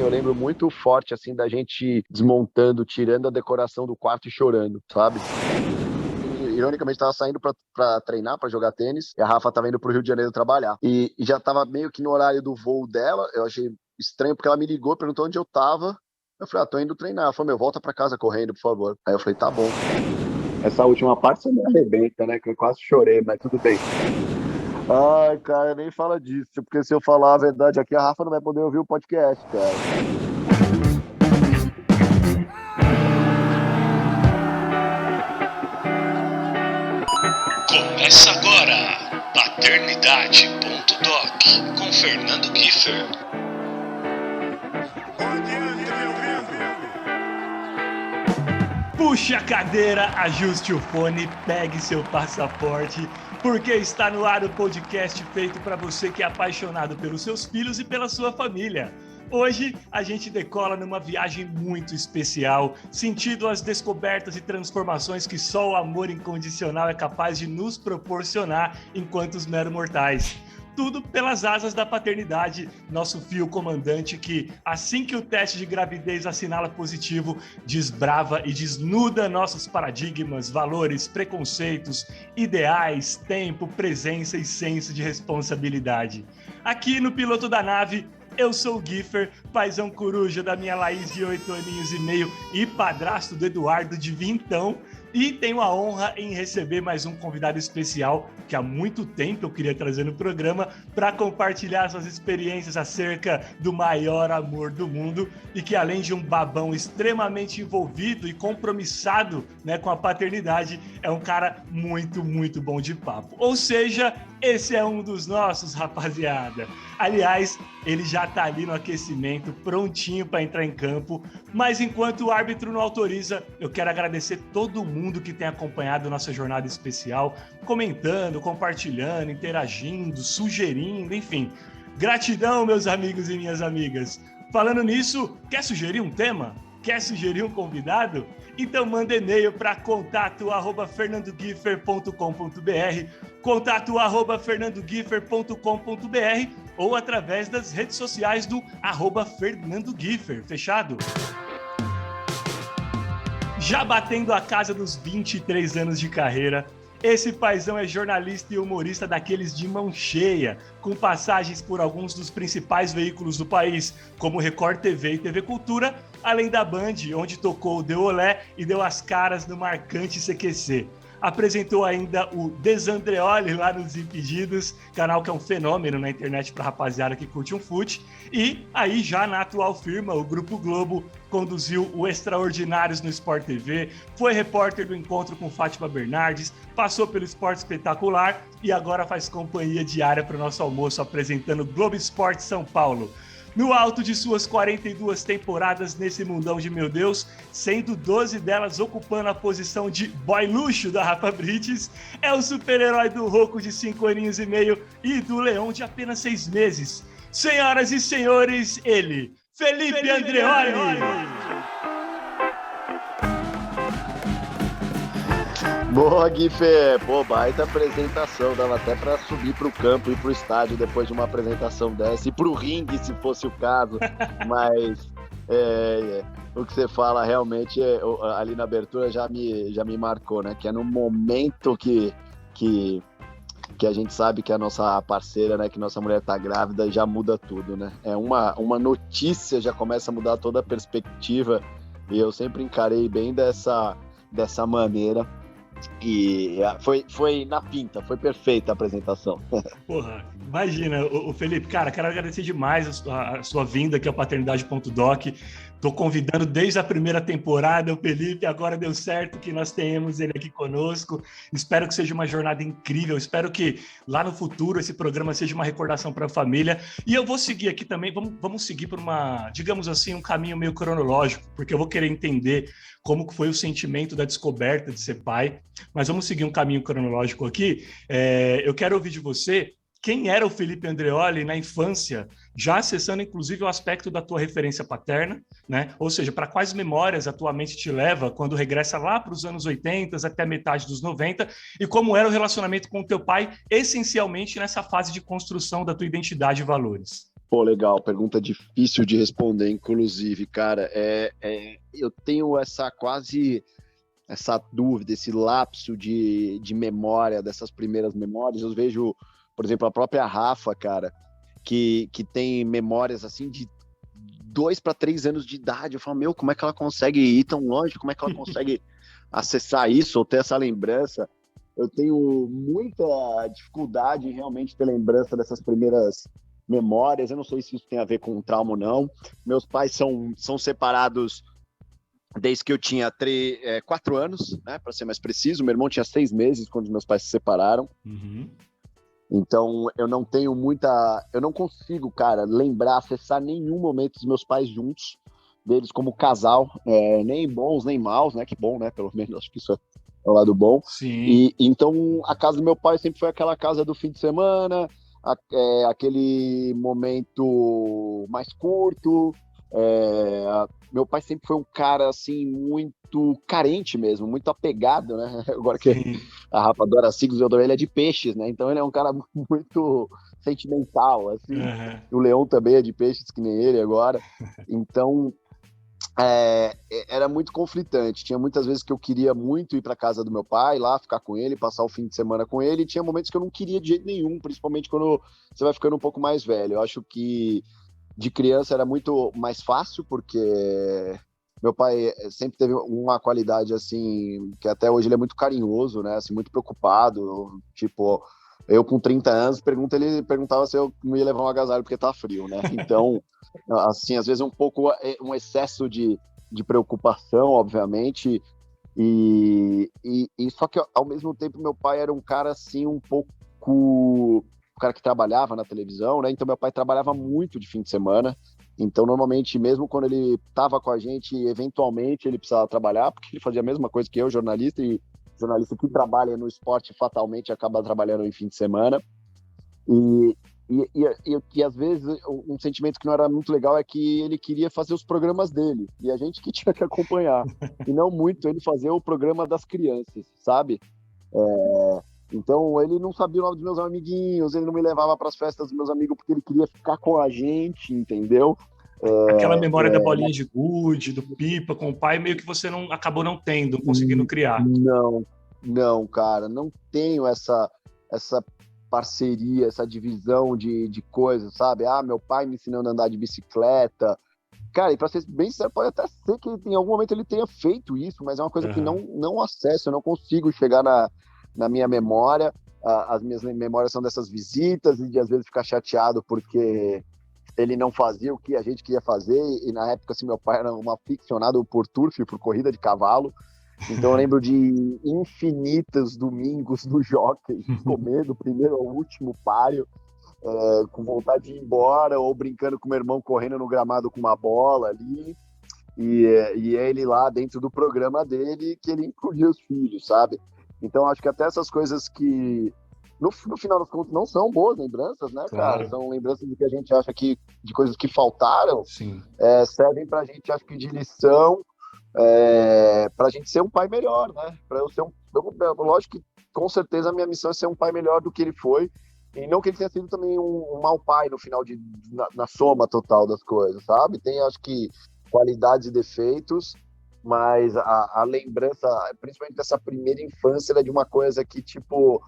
eu lembro muito forte, assim, da gente desmontando, tirando a decoração do quarto e chorando, sabe? Ironicamente, tava saindo pra treinar, pra jogar tênis, e a Rafa tava indo pro Rio de Janeiro trabalhar. E já tava meio que no horário do voo dela, eu achei estranho, porque ela me ligou, perguntou onde eu tava. Eu falei, tô indo treinar. Ela falou, volta pra casa correndo, por favor. Aí eu falei, tá bom. Essa última parte você me arrebenta, né? Que eu quase chorei, mas tudo bem. Ai, cara, nem fala disso, porque se eu falar a verdade aqui, a Rafa não vai poder ouvir o podcast, cara. Começa agora, Paternidade.doc, com Fernando Giffer. Puxe a cadeira, ajuste o fone, pegue seu passaporte, porque está no ar o podcast feito para você que é apaixonado pelos seus filhos e pela sua família. Hoje a gente decola numa viagem muito especial, sentindo as descobertas e transformações que só o amor incondicional é capaz de nos proporcionar enquanto os meros mortais. Tudo pelas asas da paternidade, nosso fio comandante que, assim que o teste de gravidez assinala positivo, desbrava e desnuda nossos paradigmas, valores, preconceitos, ideais, tempo, presença e senso de responsabilidade. Aqui no Piloto da Nave, eu sou o Giffer, paizão coruja da minha Laís de 8 aninhos e meio e padrasto do Eduardo de vintão. E tenho a honra em receber mais um convidado especial que há muito tempo eu queria trazer no programa para compartilhar suas experiências acerca do maior amor do mundo e que, além de um babão extremamente envolvido e compromissado, né, com a paternidade, é um cara muito, muito bom de papo. Ou seja, esse é um dos nossos, rapaziada. Aliás, ele já tá ali no aquecimento, prontinho para entrar em campo, mas enquanto o árbitro não autoriza, eu quero agradecer todo mundo que tem acompanhado nossa jornada especial, comentando, compartilhando, interagindo, sugerindo, enfim. Gratidão, meus amigos e minhas amigas. Falando nisso, quer sugerir um tema? Quer sugerir um convidado? Então manda e-mail para contato@fernandogiffer.com.br, contato@fernandogiffer.com.br ou através das redes sociais do @FernandoGiffer, fechado? Já batendo a casa dos 23 anos de carreira, esse paizão é jornalista e humorista daqueles de mão cheia, com passagens por alguns dos principais veículos do país, como Record TV e TV Cultura, além da Band, onde tocou o Deu Olé e deu as caras no marcante CQC. Apresentou ainda o Desandreoli lá nos Desimpedidos, canal que é um fenômeno na internet para rapaziada que curte um fute. E aí, já na atual firma, o Grupo Globo, conduziu o Extraordinários no Sport TV, foi repórter do Encontro com Fátima Bernardes, passou pelo Esporte Espetacular e agora faz companhia diária para o nosso almoço apresentando Globo Esporte São Paulo. No alto de suas 42 temporadas nesse mundão de meu Deus, sendo 12 delas ocupando a posição de boy luxo da Rafa Brites, é o super-herói do Rocco de 5 aninhos e meio e do Leão de apenas 6 meses. Senhoras e senhores, ele, Felipe Andreoli! Boa, Giffer! Pô, baita apresentação. Dava até pra subir pro campo e pro estádio depois de uma apresentação dessa. E pro ringue, se fosse o caso. Mas o que você fala realmente, ali na abertura, já me marcou, né? Que é no momento que a gente sabe que a nossa parceira, né? Que nossa mulher tá grávida, já muda tudo, né? É uma notícia, já começa a mudar toda a perspectiva. E eu sempre encarei bem dessa maneira. E foi na pinta, foi perfeita a apresentação. Porra, imagina, o Felipe, cara, quero agradecer demais a sua vinda aqui ao Paternidade.doc. Tô convidando desde a primeira temporada o Felipe, agora deu certo que nós tenhamos ele aqui conosco. Espero que seja uma jornada incrível, espero que lá no futuro esse programa seja uma recordação para a família. E eu vou seguir aqui também, vamos seguir por digamos assim, um caminho meio cronológico, porque eu vou querer entender como que foi o sentimento da descoberta de ser pai, mas vamos seguir um caminho cronológico aqui. Eu quero ouvir de você quem era o Felipe Andreoli na infância, já acessando inclusive o aspecto da tua referência paterna, né? Ou seja, para quais memórias atualmente te leva quando regressa lá para os anos 80 até a metade dos 90, e como era o relacionamento com o teu pai, essencialmente nessa fase de construção da tua identidade e valores. Pô, legal, pergunta difícil de responder, inclusive, cara. Eu tenho essa dúvida, esse lapso de memória, dessas primeiras memórias. Eu vejo, por exemplo, a própria Rafa, cara, que tem memórias assim de 2 para 3 anos de idade. Eu falo, meu, como é que ela consegue ir tão longe? Como é que ela consegue acessar isso ou ter essa lembrança? Eu tenho muita dificuldade em realmente ter lembrança dessas primeiras memórias. Eu não sei se isso tem a ver com trauma ou não. Meus pais são separados desde que eu tinha 4 anos, né, para ser mais preciso. Meu irmão tinha 6 meses quando meus pais se separaram. Uhum. Então, eu não consigo, cara, lembrar, acessar nenhum momento dos meus pais juntos, deles como casal, nem bons, nem maus, né? Que bom, né? Pelo menos, acho que isso é o lado bom. Sim. E então, a casa do meu pai sempre foi aquela casa do fim de semana, aquele momento mais curto. Meu pai sempre foi um cara, assim, muito carente mesmo, muito apegado, né? Agora que Sim. a Rafa adora signos, ele é de peixes, né? Então ele é um cara muito sentimental, assim. Uhum. O Leão também é de peixes, que nem ele agora. Então, era muito conflitante. Tinha muitas vezes que eu queria muito ir para casa do meu pai, lá ficar com ele, passar o fim de semana com ele, e tinha momentos que eu não queria de jeito nenhum, principalmente quando você vai ficando um pouco mais velho. Eu acho que de criança era muito mais fácil, porque meu pai sempre teve uma qualidade, assim, que até hoje ele é muito carinhoso, né, assim, muito preocupado, tipo, eu com 30 anos, ele perguntava se eu não ia levar um agasalho porque tá frio, né, então, assim, às vezes um excesso de preocupação, obviamente, e só que ao mesmo tempo meu pai era um cara, assim, um cara que trabalhava na televisão, né? Então meu pai trabalhava muito de fim de semana. Então normalmente, mesmo quando ele estava com a gente, eventualmente ele precisava trabalhar, porque ele fazia a mesma coisa que eu, jornalista, e jornalista que trabalha no esporte fatalmente acaba trabalhando em fim de semana. E às vezes um sentimento que não era muito legal é que ele queria fazer os programas dele e a gente que tinha que acompanhar, e não muito ele fazer o programa das crianças, sabe? Então, ele não sabia o nome dos meus amiguinhos, ele não me levava para as festas dos meus amigos porque ele queria ficar com a gente, entendeu? Aquela memória da bolinha de gude, do pipa com o pai, meio que você acabou não tendo, conseguindo criar. Não, cara, não tenho essa parceria, essa divisão de coisas, sabe? Meu pai me ensinando a andar de bicicleta. Cara, e para ser bem sincero, pode até ser que em algum momento ele tenha feito isso, mas é uma coisa que não acesso, eu não consigo chegar na minha memória. As minhas memórias são dessas visitas e de às vezes ficar chateado porque ele não fazia o que a gente queria fazer, e na época assim, meu pai era um aficionado por turf, por corrida de cavalo, então eu lembro de infinitos domingos no Jockey, comer do primeiro ao último páreo, com vontade de ir embora, ou brincando com meu irmão correndo no gramado com uma bola ali, e ele lá dentro do programa dele, que ele incluía os filhos, sabe? Então, acho que até essas coisas que, no final das contas, não são boas lembranças, né, Claro. cara? São lembranças do que a gente acha que, de coisas que faltaram, Sim. servem pra gente, acho que, de lição, pra gente ser um pai melhor, né? Pra eu ser lógico que, com certeza, a minha missão é ser um pai melhor do que ele foi, e não que ele tenha sido também um mau pai no final, na soma total das coisas, sabe? Tem, acho que, qualidades e defeitos, mas a lembrança, principalmente dessa primeira infância, era de uma coisa que, tipo,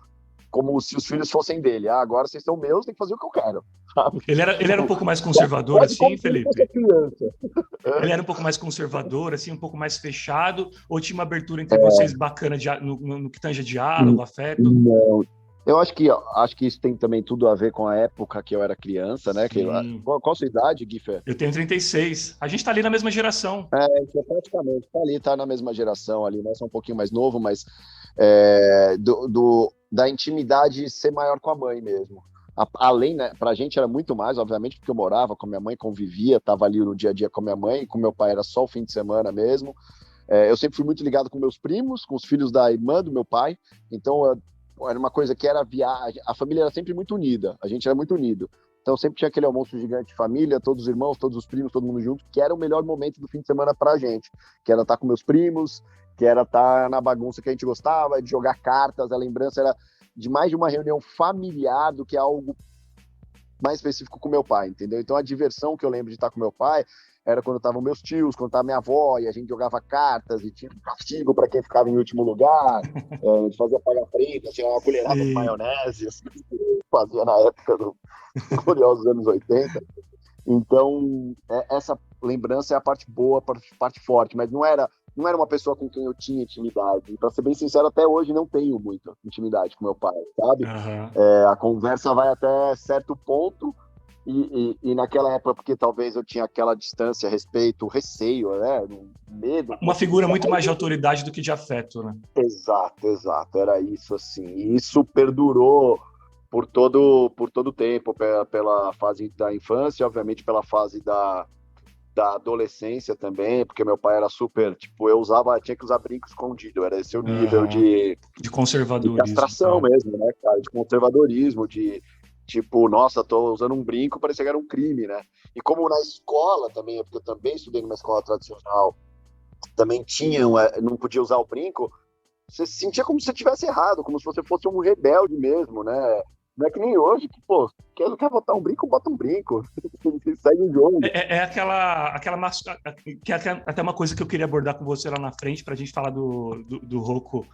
como se os filhos fossem dele. Agora vocês são meus, tem que fazer o que eu quero, sabe? Ele era um pouco mais conservador, Pode assim, como se ele fosse Felipe? criança. Ele era um pouco mais conservador, assim, um pouco mais fechado, ou tinha uma abertura entre vocês bacana no que tange diálogo, afeto? Não. Eu acho que isso tem também tudo a ver com a época que eu era criança, né? Qual a sua idade, Guifé? Eu tenho 36. A gente tá ali na mesma geração. Praticamente, tá na mesma geração ali, né? Sou um pouquinho mais novo, mas da intimidade ser maior com a mãe mesmo. Além, né, pra gente era muito mais, obviamente, porque eu morava com minha mãe, convivia, tava ali no dia a dia com minha mãe, e com meu pai era só o fim de semana mesmo. Eu sempre fui muito ligado com meus primos, com os filhos da irmã do meu pai, então era uma coisa que era viagem, a família era sempre muito unida, a gente era muito unido. Então sempre tinha aquele almoço gigante de família, todos os irmãos, todos os primos, todo mundo junto, que era o melhor momento do fim de semana pra gente, que era estar com meus primos, que era estar na bagunça que a gente gostava, de jogar cartas. A lembrança era de mais de uma reunião familiar do que algo mais específico com meu pai, entendeu? Então a diversão que eu lembro de estar com meu pai era quando estavam meus tios, quando estava minha avó, e a gente jogava cartas, e tinha um castigo para quem ficava em último lugar, a gente fazia paga frita, tinha uma colherada de Sim. maionese, assim, que fazia na época do gloriosos anos 80. Então, essa lembrança é a parte boa, a parte forte, mas não era uma pessoa com quem eu tinha intimidade. Para ser bem sincero, até hoje não tenho muita intimidade com meu pai, sabe? Aham. A conversa vai até certo ponto, e naquela época, porque talvez eu tinha aquela distância, respeito, receio, né? Medo. Uma figura muito mais de autoridade do que de afeto, né? Exato, era isso, assim. E isso perdurou por todo o tempo, pela fase da infância, obviamente pela fase da adolescência também, porque meu pai era super, tipo, tinha que usar brinco escondido, era esse o nível Aham. De de conservadorismo e castração tal. mesmo, né, cara, de conservadorismo, de tipo, nossa, tô usando um brinco, parecia que era um crime, né? E como na escola também, porque eu também estudei numa escola tradicional, também não podia usar o brinco, você se sentia como se você tivesse errado, como se você fosse um rebelde mesmo, né? Não é que nem hoje, que, pô, quer botar um brinco, bota um brinco. Segue o jogo. É que é até uma coisa que eu queria abordar com você lá na frente, para a gente falar do Rocco,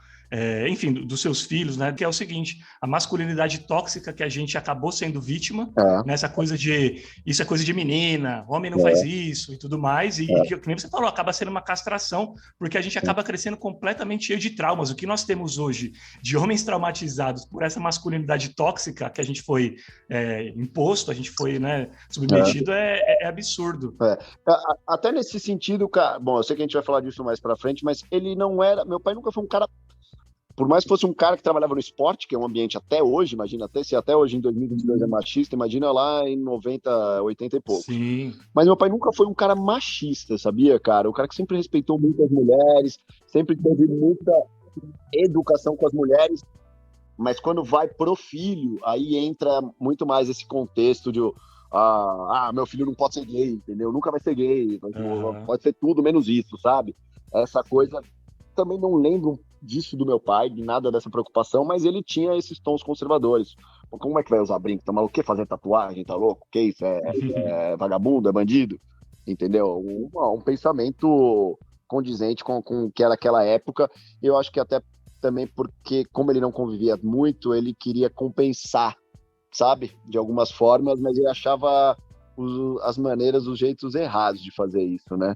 enfim, dos seus filhos, né? Que é o seguinte: a masculinidade tóxica que a gente acabou sendo vítima, É, nessa coisa de isso é coisa de menina, homem não faz isso e tudo mais, e que nem você falou, acaba sendo uma castração, porque a gente acaba crescendo completamente cheio de traumas. O que nós temos hoje de homens traumatizados por essa masculinidade tóxica que a gente foi imposto, a gente foi, né, submetido, é absurdo. Até nesse sentido, cara, bom, eu sei que a gente vai falar disso mais pra frente, mas ele não era, meu pai nunca foi um cara, por mais que fosse um cara que trabalhava no esporte, que é um ambiente até hoje, imagina, se até hoje em 2022 é machista, imagina lá em 90, 80 e poucos. Sim. Mas meu pai nunca foi um cara machista, sabia, cara? O cara que sempre respeitou muito as mulheres, sempre teve muita educação com as mulheres, mas quando vai pro filho, aí entra muito mais esse contexto de meu filho não pode ser gay, entendeu? Nunca vai ser gay, pode ser tudo menos isso, sabe? Essa coisa, também não lembro disso do meu pai, de nada dessa preocupação, mas ele tinha esses tons conservadores. Como é que vai usar brinco? Tá maluco? Quer fazer tatuagem? Tá louco? Que isso? É vagabundo? É bandido? Entendeu? Um pensamento condizente com o que era aquela época. Eu acho que até também porque, como ele não convivia muito, ele queria compensar, sabe? De algumas formas, mas ele achava as maneiras, os jeitos errados de fazer isso, né?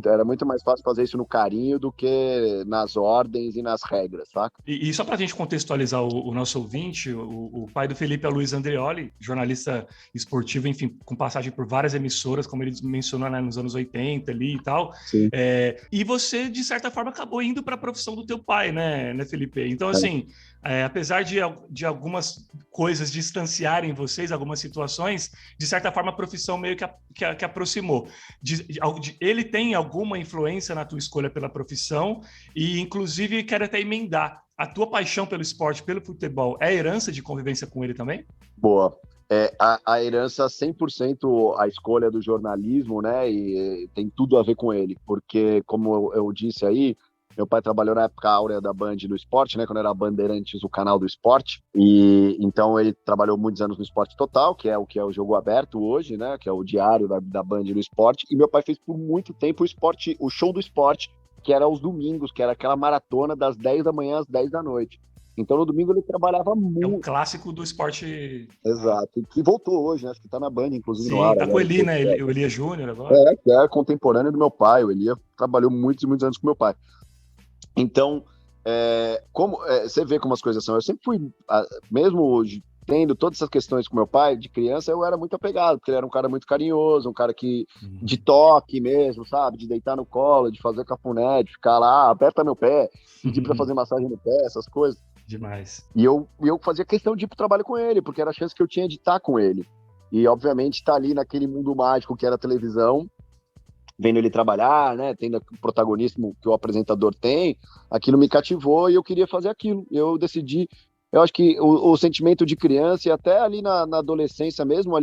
Era muito mais fácil fazer isso no carinho do que nas ordens e nas regras, saca? E só para a gente contextualizar o nosso ouvinte, o pai do Felipe é Luiz Andreoli, jornalista esportivo, enfim, com passagem por várias emissoras, como ele mencionou, né, nos anos 80 ali e tal. E você, de certa forma, acabou indo para a profissão do teu pai, né, Felipe? Então, assim, apesar de algumas coisas distanciarem vocês, algumas situações, de certa forma, a profissão meio que aproximou. Ele tem alguma influência na tua escolha pela profissão e, inclusive, quero até emendar. A tua paixão pelo esporte, pelo futebol, é herança de convivência com ele também? Boa. A herança 100% a escolha do jornalismo, né? E tem tudo a ver com ele, porque, como eu disse aí, meu pai trabalhou na época áurea da Band do esporte, né? Quando era Bandeirantes, o canal do esporte. E então ele trabalhou muitos anos no Esporte Total, que é o Jogo Aberto hoje, né? Que é o diário da Band do esporte. E meu pai fez por muito tempo o show do esporte, que era aos domingos, que era aquela maratona das 10 da manhã às 10 da noite. Então no domingo ele trabalhava muito. É um clássico do esporte. Exato. Que voltou hoje, né? Acho que tá na Band, inclusive, no Sim, ar. tá com o Eli, né? O Elia Júnior agora. Que é contemporâneo do meu pai. O Elia trabalhou muitos e muitos anos com meu pai. Então, você vê como as coisas são. Eu sempre fui, mesmo hoje, tendo todas essas questões com meu pai, de criança, eu era muito apegado, porque ele era um cara muito carinhoso, um cara de toque mesmo, sabe? De deitar no colo, de fazer cafuné, de ficar lá, aperta meu pé, pedir pra fazer massagem no pé, essas coisas. Demais. E eu fazia questão de ir pro trabalho com ele, porque era a chance que eu tinha de estar com ele. E, obviamente, estar ali naquele mundo mágico que era a televisão, vendo ele trabalhar, né, tendo o protagonismo que o apresentador tem, aquilo me cativou e eu queria fazer aquilo. Eu decidi, eu acho que o sentimento de criança e até ali na adolescência mesmo,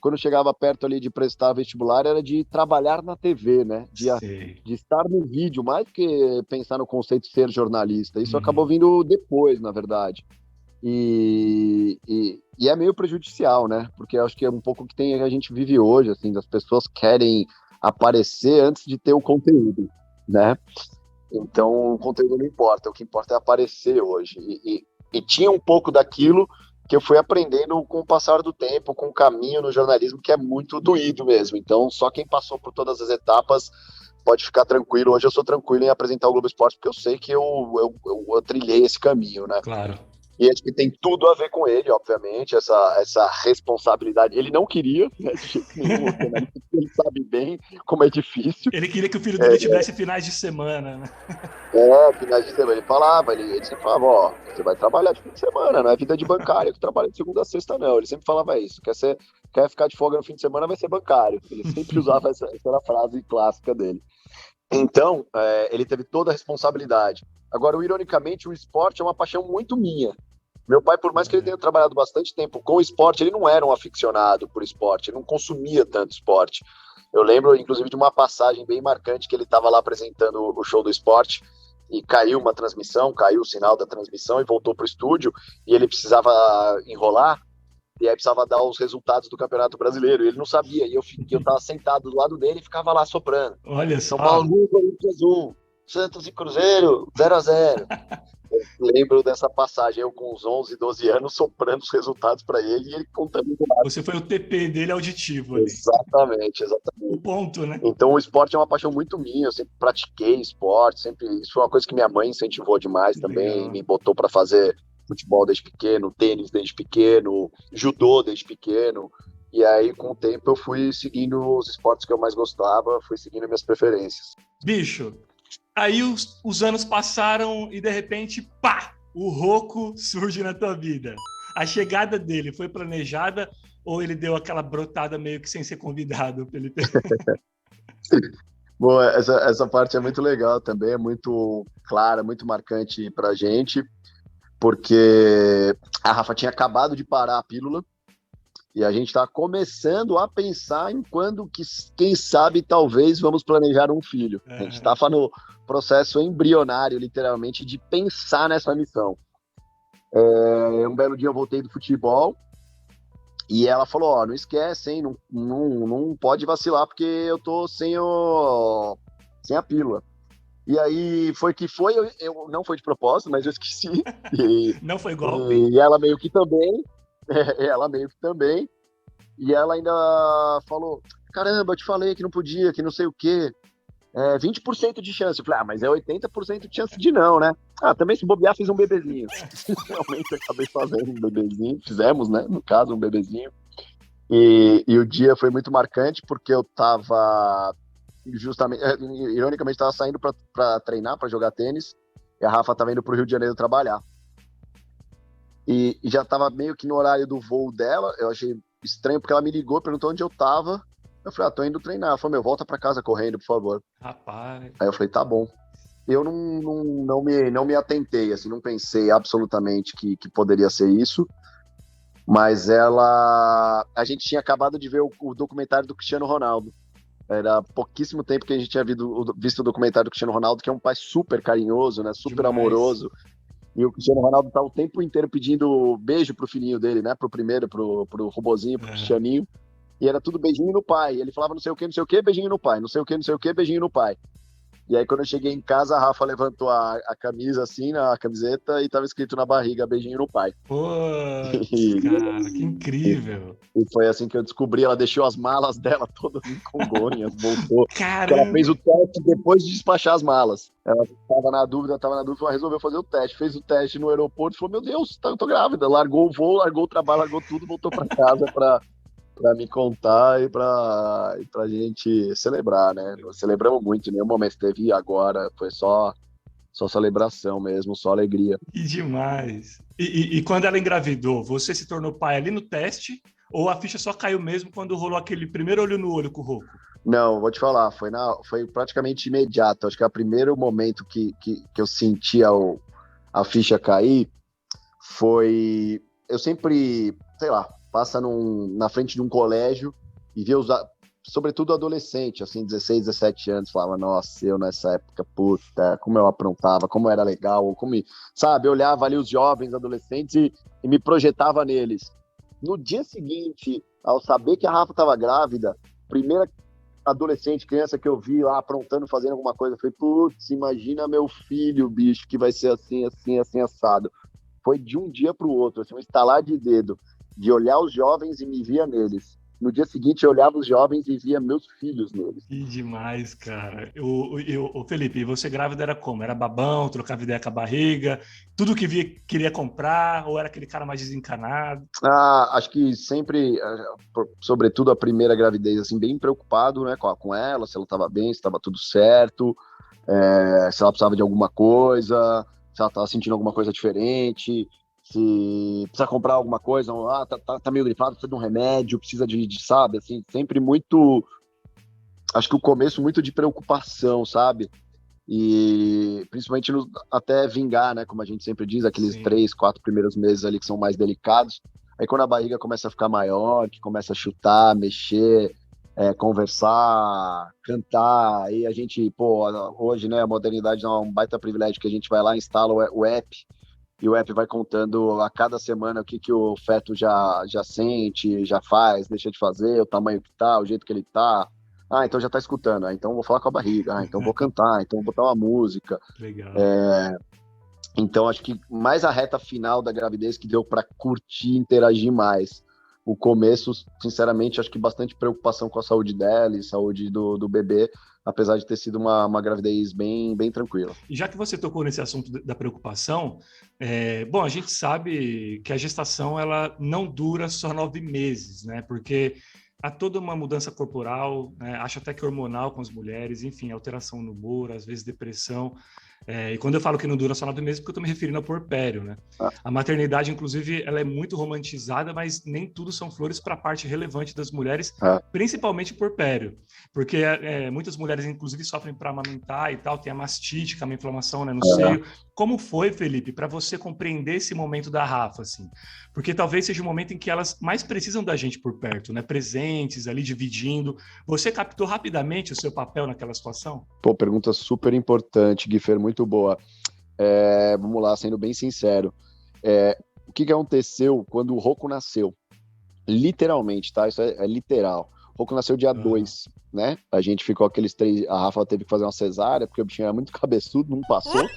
quando chegava perto ali de prestar vestibular, era de trabalhar na TV, né, de estar no vídeo, mais que pensar no conceito de ser jornalista. Isso acabou vindo depois, na verdade. E é meio prejudicial, né? Porque eu acho que é um pouco que a gente vive hoje, assim, das pessoas querem aparecer antes de ter o conteúdo, né? Então, o conteúdo não importa, o que importa é aparecer hoje. E tinha um pouco daquilo que eu fui aprendendo com o passar do tempo, com o caminho no jornalismo, que é muito doído mesmo. Então, só quem passou por todas as etapas pode ficar tranquilo. Hoje eu sou tranquilo em apresentar o Globo Esporte, porque eu sei que eu trilhei esse caminho, né? Claro. E acho que tem tudo a ver com ele, obviamente, essa responsabilidade. Ele não queria, né, de jeito nenhum, ele sabe bem como é difícil. Ele queria que o filho dele tivesse finais de semana, né? Finais de semana. Ele sempre falava, ó, você vai trabalhar de fim de semana, não é vida de bancário que trabalha de segunda a sexta, não. Ele sempre falava isso, quer ficar de folga no fim de semana, vai ser bancário. Ele sempre usava essa era a frase clássica dele. Então, ele teve toda a responsabilidade. Agora, ironicamente, o esporte é uma paixão muito minha. Meu pai, por mais que ele tenha trabalhado bastante tempo com esporte, ele não era um aficionado por esporte, ele não consumia tanto esporte. Eu lembro, inclusive, de uma passagem bem marcante que ele estava lá apresentando o show do esporte e caiu uma transmissão, caiu o sinal da transmissão e voltou para o estúdio e ele precisava enrolar e aí precisava dar os resultados do Campeonato Brasileiro. E ele não sabia, e eu estava sentado do lado dele e ficava lá soprando. Olha só. São Paulo 1, Corinthians 1, Santos e Cruzeiro 0-0. Eu lembro dessa passagem, eu com uns 11, 12 anos, soprando os resultados para ele e ele contando. Você foi o TP dele auditivo ali. Exatamente. O ponto, né? Então o esporte é uma paixão muito minha, eu sempre pratiquei esporte, isso foi uma coisa que minha mãe incentivou demais também, Legal. Me botou para fazer futebol desde pequeno, tênis desde pequeno, judô desde pequeno, e aí com o tempo eu fui seguindo os esportes que eu mais gostava, fui seguindo minhas preferências. Bicho, aí os anos passaram e de repente, pá, o Rocco surge na tua vida. A chegada dele foi planejada ou ele deu aquela brotada meio que sem ser convidado? Bom, essa parte é muito legal também, é muito clara, muito marcante pra gente, porque a Rafa tinha acabado de parar a pílula e a gente está começando a pensar em quando, quem sabe, talvez vamos planejar um filho. A gente estava no processo embrionário, literalmente, de pensar nessa missão. Um belo dia eu voltei do futebol e ela falou, ó, não esquece, hein, não pode vacilar porque eu tô sem a pílula. E aí foi que foi, eu não foi de propósito, mas eu esqueci. Não foi golpe. E ela meio que também, e ela ainda falou, caramba, eu te falei que não podia, que não sei o quê, 20% de chance. Eu falei, mas é 80% de chance de não, né? Também se bobear, fiz um bebezinho. Realmente eu acabei fazendo um bebezinho, fizemos, né, no caso, um bebezinho. E o dia foi muito marcante porque eu tava ironicamente, estava saindo para treinar, para jogar tênis, e a Rafa estava indo para o Rio de Janeiro trabalhar. E já estava meio que no horário do voo dela, eu achei estranho, porque ela me ligou, perguntou onde eu estava. Eu falei, tô indo treinar. Ela falou, volta para casa correndo, por favor. Rapaz. Aí eu falei, tá bom. Eu não me atentei, assim, não pensei absolutamente que poderia ser isso, mas a gente tinha acabado de ver o documentário do Cristiano Ronaldo. Era pouquíssimo tempo que a gente tinha visto o documentário do Cristiano Ronaldo, que é um pai super carinhoso, né? Super Demais. Amoroso. E o Cristiano Ronaldo tá o tempo inteiro pedindo beijo pro filhinho dele, né? Pro primeiro, pro robozinho, pro Cristianinho. E era tudo beijinho no pai. Ele falava não sei o que, beijinho no pai. Não sei o que, beijinho no pai. E aí, quando eu cheguei em casa, a Rafa levantou a camisa assim, a camiseta, e tava escrito na barriga, beijinho no pai. Pô, cara, que incrível. E foi assim que eu descobri, ela deixou as malas dela todas em Congonhas, voltou. Caramba. Ela fez o teste depois de despachar as malas. Ela tava na dúvida, ela resolveu fazer o teste. Fez o teste no aeroporto e falou, meu Deus, eu tô grávida. Largou o voo, largou o trabalho, largou tudo, voltou pra casa pra me contar e pra gente celebrar, né? Nós celebramos muito, em nenhum momento teve agora, foi só celebração mesmo, só alegria. Que demais. E quando ela engravidou, você se tornou pai ali no teste ou a ficha só caiu mesmo quando rolou aquele primeiro olho no olho com o Rocco? Não, vou te falar, foi praticamente imediato. Acho que o primeiro momento que eu senti a ficha cair foi... Eu sempre, sei lá, passa na frente de um colégio e vê sobretudo adolescente, assim, 16, 17 anos, falava, nossa, eu nessa época, puta, como eu aprontava, como era legal, sabe, eu olhava ali os jovens, adolescentes e me projetava neles. No dia seguinte, ao saber que a Rafa estava grávida, primeira adolescente, criança que eu vi lá aprontando, fazendo alguma coisa, eu falei, putz, imagina meu filho, bicho, que vai ser assim, assim, assim, assado. Foi de um dia para o outro, assim, um estalar de dedo, de olhar os jovens e me via neles. No dia seguinte, eu olhava os jovens e via meus filhos neles. Que demais, cara. O Felipe, e você grávida era como? Era babão, trocava ideia com a barriga, tudo que via queria comprar, ou era aquele cara mais desencanado? Acho que sempre, sobretudo a primeira gravidez, assim, bem preocupado, né, com ela, se ela estava bem, se estava tudo certo, se ela precisava de alguma coisa, se ela estava sentindo alguma coisa diferente, se precisa comprar alguma coisa, tá meio gripado, precisa de um remédio, precisa sabe, assim, sempre muito, acho que o começo muito de preocupação, sabe? E principalmente até vingar, né, como a gente sempre diz, aqueles Sim. 3, 4 primeiros meses ali que são mais delicados. Aí quando a barriga começa a ficar maior, que começa a chutar, mexer, conversar, cantar, aí a gente, pô, hoje, né, a modernidade é um baita privilégio que a gente vai lá, instala o app, e o app vai contando a cada semana o que o feto já sente, já faz, deixa de fazer, o tamanho que tá, o jeito que ele tá. Então já tá escutando. Então vou falar com a barriga. Então vou cantar. Então vou botar uma música. Legal. Então acho que mais a reta final da gravidez que deu para curtir, interagir mais. O começo, sinceramente, acho que bastante preocupação com a saúde dela e saúde do bebê, apesar de ter sido uma gravidez bem, bem tranquila. E já que você tocou nesse assunto da preocupação, bom, a gente sabe que a gestação ela não dura só 9 meses, né? Porque há toda uma mudança corporal, né? Acho até que hormonal com as mulheres, enfim, alteração no humor, às vezes depressão. E quando eu falo que não dura só 9 meses, porque eu estou me referindo ao puerpério, né? A maternidade, inclusive, ela é muito romantizada, mas nem tudo são flores para a parte relevante das mulheres, principalmente o puerpério. Porque muitas mulheres, inclusive, sofrem para amamentar e tal, tem a mastite, que é uma inflamação, né, no seio. Como foi, Felipe, para você compreender esse momento da Rafa, assim? Porque talvez seja o momento em que elas mais precisam da gente por perto, né? Presentes, ali, dividindo. Você captou rapidamente o seu papel naquela situação? Pô, pergunta super importante, Guifer, muito boa. Vamos lá, sendo bem sincero. O que aconteceu quando o Rocco nasceu? Literalmente, tá? Isso é literal. O Rocco nasceu dia 2, né? A gente ficou aqueles 3... A Rafa teve que fazer uma cesárea, porque o bichinho era muito cabeçudo, não passou.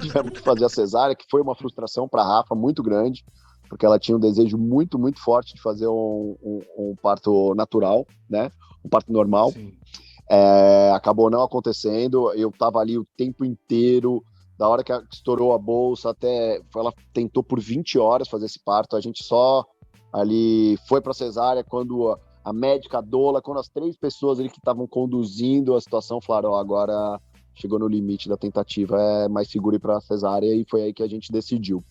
Tivemos que fazer a cesárea, que foi uma frustração para a Rafa muito grande, porque ela tinha um desejo muito, muito forte de fazer um parto natural, né? Um parto normal. Sim. Acabou não acontecendo, eu tava ali o tempo inteiro, da hora que estourou a bolsa até, ela tentou por 20 horas fazer esse parto, a gente só ali foi pra cesárea quando a médica, a doula, quando as 3 pessoas ali que estavam conduzindo a situação falaram, agora chegou no limite da tentativa, é mais seguro ir pra cesárea, e foi aí que a gente decidiu.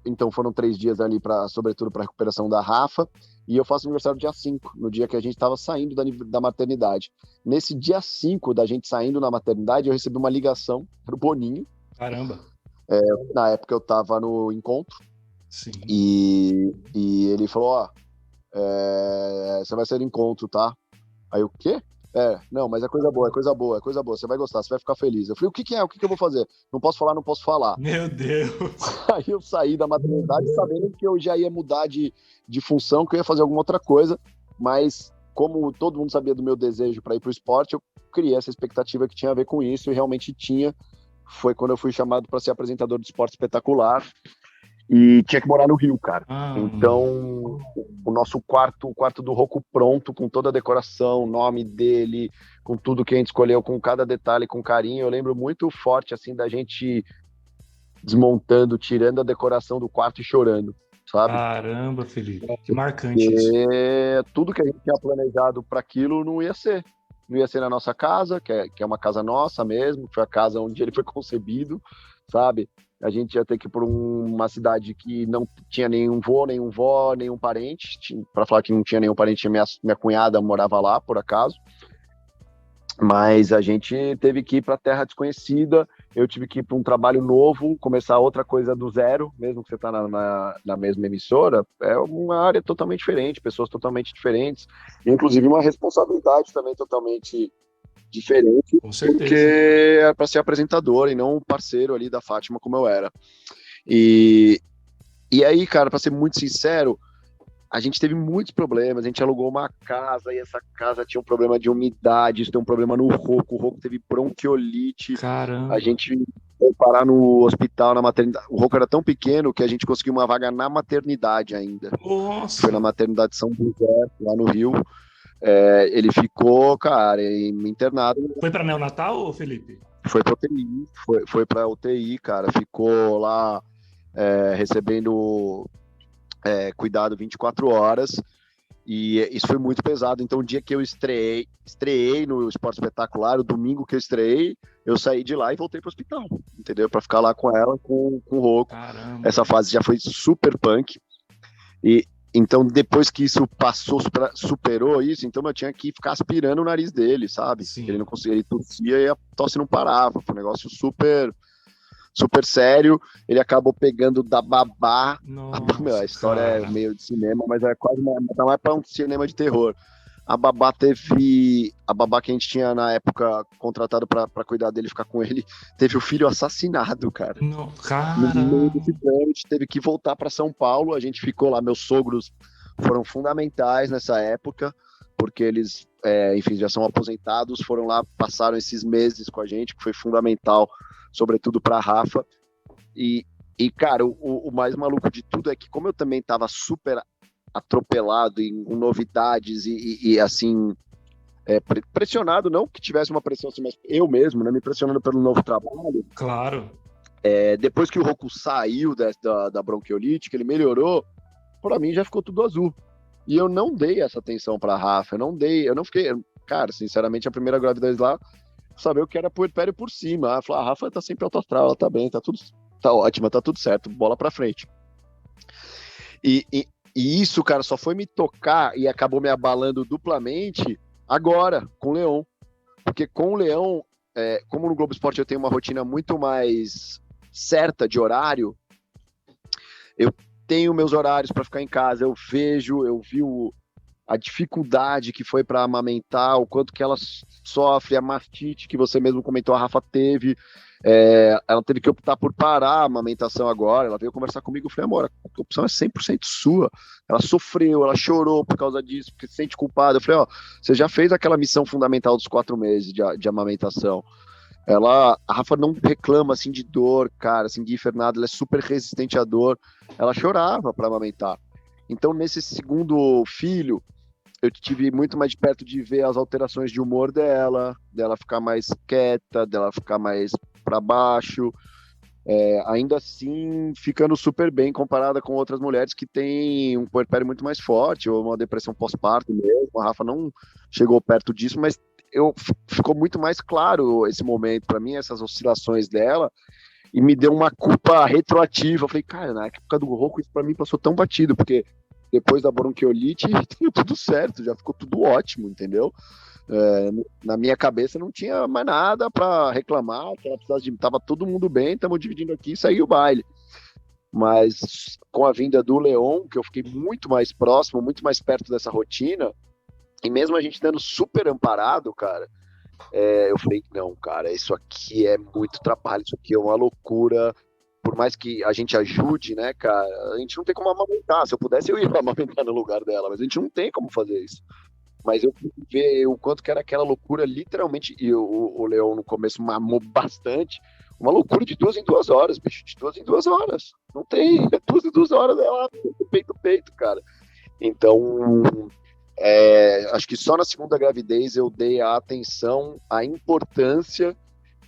Então foram 3 dias ali, sobretudo para recuperação da Rafa, e eu faço aniversário dia 5, no dia que a gente estava saindo da maternidade. Nesse dia 5 da gente saindo na maternidade, eu recebi uma ligação pro Boninho. Caramba! Na época eu estava no encontro. Sim. E ele falou, você vai ser no encontro, tá? Aí o quê? Não, mas é coisa boa, você vai gostar, você vai ficar feliz. Eu falei, o que é? O que eu vou fazer? Não posso falar. Meu Deus! Aí eu saí da maternidade sabendo que eu já ia mudar de função, que eu ia fazer alguma outra coisa, mas como todo mundo sabia do meu desejo para ir pro esporte, eu criei essa expectativa que tinha a ver com isso, e realmente tinha. Foi quando eu fui chamado para ser apresentador do Esporte Espetacular, e tinha que morar no Rio, cara. Então, o nosso quarto, o quarto do Rocco pronto, com toda a decoração, o nome dele, com tudo que a gente escolheu, com cada detalhe, com carinho. Eu lembro muito forte, assim, da gente desmontando, tirando a decoração do quarto e chorando, sabe? Caramba, Felipe, que marcante isso. Tudo que a gente tinha planejado para aquilo não ia ser. Não ia ser na nossa casa, que é uma casa nossa mesmo, foi a casa onde ele foi concebido, sabe? A gente ia ter que ir por uma cidade que não tinha nenhum vô, nenhum vó, nenhum parente. Para falar que não tinha nenhum parente, minha cunhada morava lá, por acaso. Mas a gente teve que ir para terra desconhecida, eu tive que ir para um trabalho novo, começar outra coisa do zero, mesmo que você está na mesma emissora, é uma área totalmente diferente, pessoas totalmente diferentes, inclusive uma responsabilidade também totalmente diferente, com certeza, porque é para ser apresentador e não um parceiro ali da Fátima como eu era. E E aí, cara, pra ser muito sincero, a gente teve muitos problemas, a gente alugou uma casa e essa casa tinha um problema de umidade, isso tem um problema no Rocco, o Rocco teve bronquiolite, a Caramba. gente foi parar no hospital, na maternidade, o Rocco era tão pequeno que a gente conseguiu uma vaga na maternidade ainda, foi na Nossa. maternidade São José, lá no Rio, ele ficou, cara, internado, Foi para neonatal, ô Felipe? foi pra UTI, foi pra UTI, cara, ficou lá recebendo cuidado 24 horas, e isso foi muito pesado. Então, o dia que eu estreiei no Esporte Espetacular, o domingo que eu estreiei, eu saí de lá e voltei pro hospital, entendeu? Para ficar lá com ela, com o Rocco. Caramba. Essa fase já foi super punk. E então, depois que isso passou, superou isso, então eu tinha que ficar aspirando o nariz dele, sabe? Ele Sim. não conseguia, ele tossia e a tosse não parava. Foi um negócio super sério. Ele acabou pegando da babá. A Nossa, história é cara. meio de cinema, mas é quase não é para um cinema de terror. A babá teve. A babá que a gente tinha na época contratado para cuidar dele, ficar com ele, teve o filho assassinado, cara. No, No meio caramba. desse trâmite, teve que voltar para São Paulo. A gente ficou lá. Meus sogros foram fundamentais nessa época, porque eles, enfim, já são aposentados, foram lá, passaram esses meses com a gente, que foi fundamental, sobretudo para a Rafa. E, cara, o mais maluco de tudo é que, como eu também estava super atropelado em novidades e assim, pressionado, não que tivesse uma pressão assim, mas eu mesmo, né, me pressionando pelo novo trabalho. Claro. Depois que o Rocco saiu da bronquiolite, que ele melhorou, para mim já ficou tudo azul. E eu não dei essa atenção para a Rafa, eu não fiquei, cara, sinceramente, a primeira gravidez lá, saber o que era puerpério por cima. A Rafa tá sempre alto astral, ela tá bem, tá ótima, tá tudo certo, bola pra frente. E, e, e isso, cara, só foi me tocar e acabou me abalando duplamente agora, com o Leão. Porque com o Leão, como no Globo Esporte eu tenho uma rotina muito mais certa de horário, eu tenho meus horários para ficar em casa, eu vi a dificuldade que foi para amamentar, o quanto que ela sofre, a mastite que você mesmo comentou, a Rafa teve, ela teve que optar por parar a amamentação agora, ela veio conversar comigo, eu falei, amor, a opção é 100% sua, ela sofreu, ela chorou por causa disso, porque se sente culpada, eu falei, ó, você já fez aquela missão fundamental dos 4 meses de amamentação, a Rafa não reclama, assim, de dor, cara, assim, Gui Fernando, ela é super resistente à dor, ela chorava para amamentar, então nesse segundo filho, eu tive muito mais de perto de ver as alterações de humor dela ficar mais quieta, dela ficar mais para baixo, ainda assim ficando super bem comparada com outras mulheres que têm um puerpério muito mais forte, ou uma depressão pós-parto mesmo, a Rafa não chegou perto disso, mas ficou muito mais claro esse momento para mim, essas oscilações dela, e me deu uma culpa retroativa. Eu falei, cara, na época do Rocco isso para mim passou tão batido, porque depois da bronquiolite deu tudo certo, já ficou tudo ótimo, entendeu? Na minha cabeça não tinha mais nada para reclamar, que ela precisasse tava todo mundo bem, estamos dividindo aqui e saiu o baile. Mas com a vinda do Leon, que eu fiquei muito mais próximo, muito mais perto dessa rotina, e mesmo a gente dando super amparado, cara, eu falei, não, cara, isso aqui é muito trabalho, isso aqui é uma loucura. Por mais que a gente ajude, né, cara, a gente não tem como amamentar. Se eu pudesse, eu ia amamentar no lugar dela, mas a gente não tem como fazer isso. Mas eu fui ver o quanto que era aquela loucura, literalmente, e o Leão no começo mamou bastante, uma loucura de 2 em 2 horas, bicho, de 2 em 2 horas. Não tem, 2 em 2 horas, ela peito, cara. Então, acho que só na segunda gravidez eu dei a atenção, a importância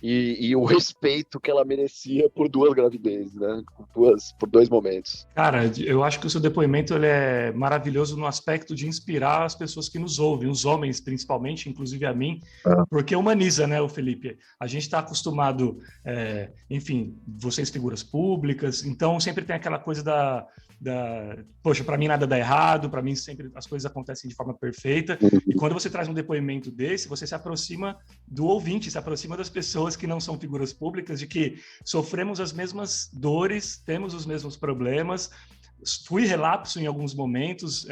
e o respeito que ela merecia por 2 gravidezes, né? Por 2 momentos. Cara, eu acho que o seu depoimento ele é maravilhoso no aspecto de inspirar as pessoas que nos ouvem, os homens principalmente, inclusive a mim, porque humaniza, né, o Felipe? A gente está acostumado, enfim, vocês figuras públicas, então sempre tem aquela coisa poxa, para mim nada dá errado, para mim sempre as coisas acontecem de forma perfeita, e quando você traz um depoimento desse, você se aproxima do ouvinte, se aproxima das pessoas que não são figuras públicas, de que sofremos as mesmas dores, temos os mesmos problemas, fui relapso em alguns momentos,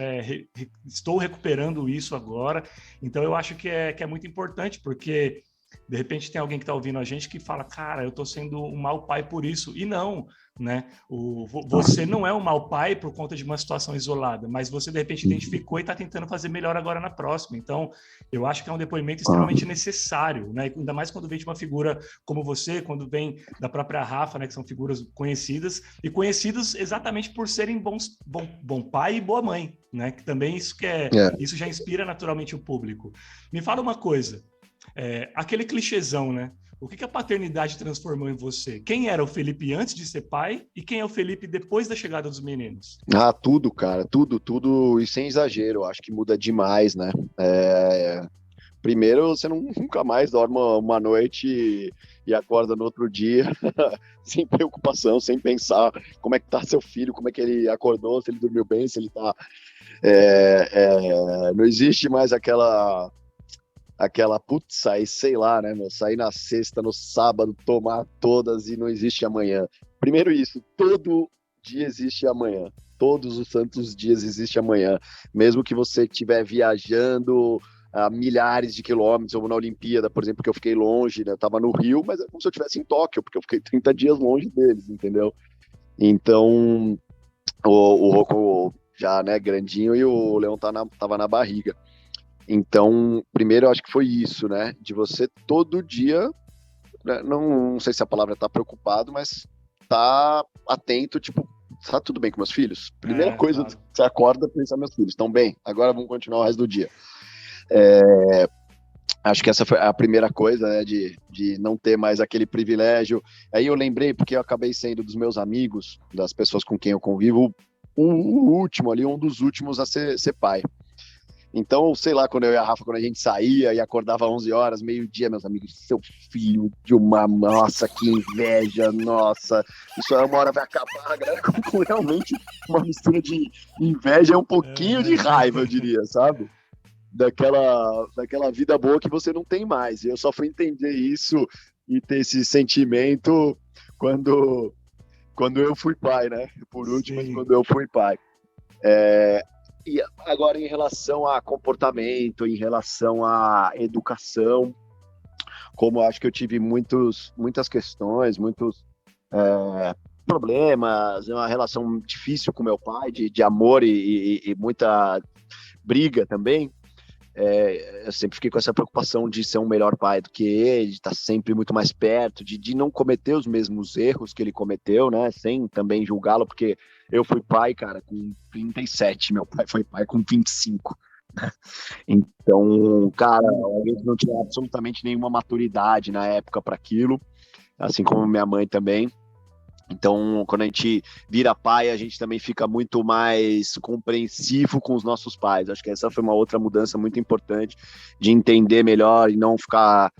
estou recuperando isso agora, então eu acho que é muito importante, porque De repente tem alguém que está ouvindo a gente que fala, cara, eu estou sendo um mau pai por isso. E não, né? Você não é um mau pai por conta de uma situação isolada, mas você de repente identificou e está tentando fazer melhor agora na próxima. Então, eu acho que é um depoimento extremamente necessário, né? Ainda mais quando vem de uma figura como você, quando vem da própria Rafa, né? Que são figuras conhecidas e conhecidos exatamente por serem bom pai e boa mãe, né? Que também isso já inspira naturalmente o público. Me fala uma coisa. Aquele clichêzão, né? O que a paternidade transformou em você? Quem era o Felipe antes de ser pai e quem é o Felipe depois da chegada dos meninos? Tudo, cara, tudo, e sem exagero, acho que muda demais, né? Primeiro, você nunca mais dorme uma noite e acorda no outro dia sem preocupação, sem pensar como é que tá seu filho, como é que ele acordou, se ele dormiu bem, se ele tá... não existe mais aquela putz, sair, sei lá, né, meu, sair na sexta, no sábado, tomar todas e não existe amanhã. Primeiro isso, todo dia existe amanhã. Todos os santos dias existe amanhã. Mesmo que você estiver viajando a milhares de quilômetros, ou na Olimpíada, por exemplo, que eu fiquei longe, né, eu tava no Rio, mas é como se eu estivesse em Tóquio, porque eu fiquei 30 dias longe deles, entendeu? Então, o Rocco já, né, grandinho, e o Leão tava na barriga. Então, primeiro eu acho que foi isso, né? De você todo dia, né, não sei se a palavra tá preocupado, mas tá atento, tipo, tá tudo bem com meus filhos? Primeira coisa, claro. Você acorda, pensa, meus filhos estão bem, agora vamos continuar o resto do dia. Acho que essa foi a primeira coisa, né, de não ter mais aquele privilégio. Aí eu lembrei, porque eu acabei sendo dos meus amigos, das pessoas com quem eu convivo, o último ali, um dos últimos a ser pai. Então, sei lá, quando eu e a Rafa, quando a gente saía e acordava 11 horas, meio-dia, meus amigos, seu filho de uma... Nossa, que inveja, nossa, isso aí uma hora vai acabar, a galera com realmente uma mistura de inveja e um pouquinho de raiva, eu diria, sabe? Daquela vida boa que você não tem mais. E eu só fui entender isso e ter esse sentimento quando eu fui pai, né? Por último, quando eu fui pai. E agora, em relação a comportamento, em relação à educação, como eu acho que eu tive muitas questões, muitos problemas, uma relação difícil com meu pai, de amor e muita briga também, eu sempre fiquei com essa preocupação de ser um melhor pai do que ele, de estar sempre muito mais perto, de não cometer os mesmos erros que ele cometeu, né, sem também julgá-lo, porque eu fui pai, cara, com 37, meu pai foi pai com 25, né? Então, cara, a gente não tinha absolutamente nenhuma maturidade na época para aquilo, assim como minha mãe também. Então, quando a gente vira pai, a gente também fica muito mais compreensivo com os nossos pais. Acho que essa foi uma outra mudança muito importante, de entender melhor e não ficar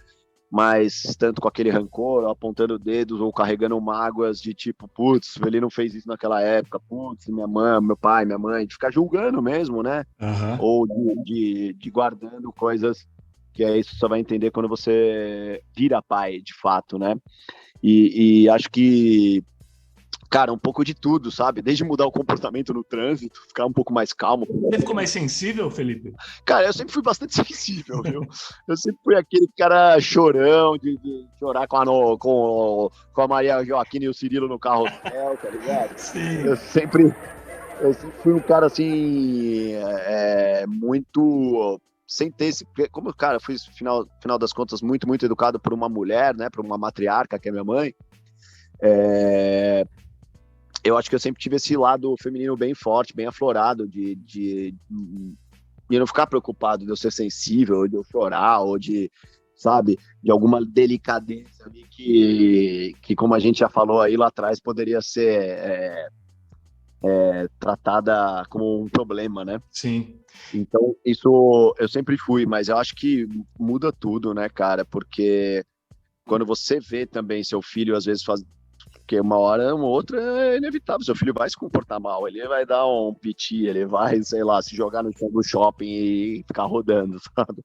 mais tanto com aquele rancor, apontando dedos ou carregando mágoas de tipo, putz, ele não fez isso naquela época, putz, minha mãe, meu pai, minha mãe, de ficar julgando mesmo, né? Uhum. Ou de guardando coisas que isso só vai entender quando você vira pai, de fato, né? E acho que, cara, um pouco de tudo, sabe? Desde mudar o comportamento no trânsito, ficar um pouco mais calmo. Você ficou mais sensível, Felipe? Cara, eu sempre fui bastante sensível, viu? Eu sempre fui aquele cara chorão, de chorar com a Maria Joaquina e o Cirilo no carrossel, tá ligado? Sim. Eu sempre fui um cara, assim, muito... Sem ter esse... Como, cara, eu fui, final das contas, muito, muito educado por uma mulher, né? Por uma matriarca, que é minha mãe. Eu acho que eu sempre tive esse lado feminino bem forte, bem aflorado, de não ficar preocupado de eu ser sensível, de eu chorar, ou de, sabe, de alguma delicadeza ali que, como a gente já falou aí lá atrás, poderia ser tratada como um problema, né? Sim. Então, isso eu sempre fui, mas eu acho que muda tudo, né, cara? Porque quando você vê também seu filho, às vezes, porque uma hora ou outra é inevitável, seu filho vai se comportar mal, ele vai dar um piti, ele vai, sei lá, se jogar no chão do shopping e ficar rodando, sabe?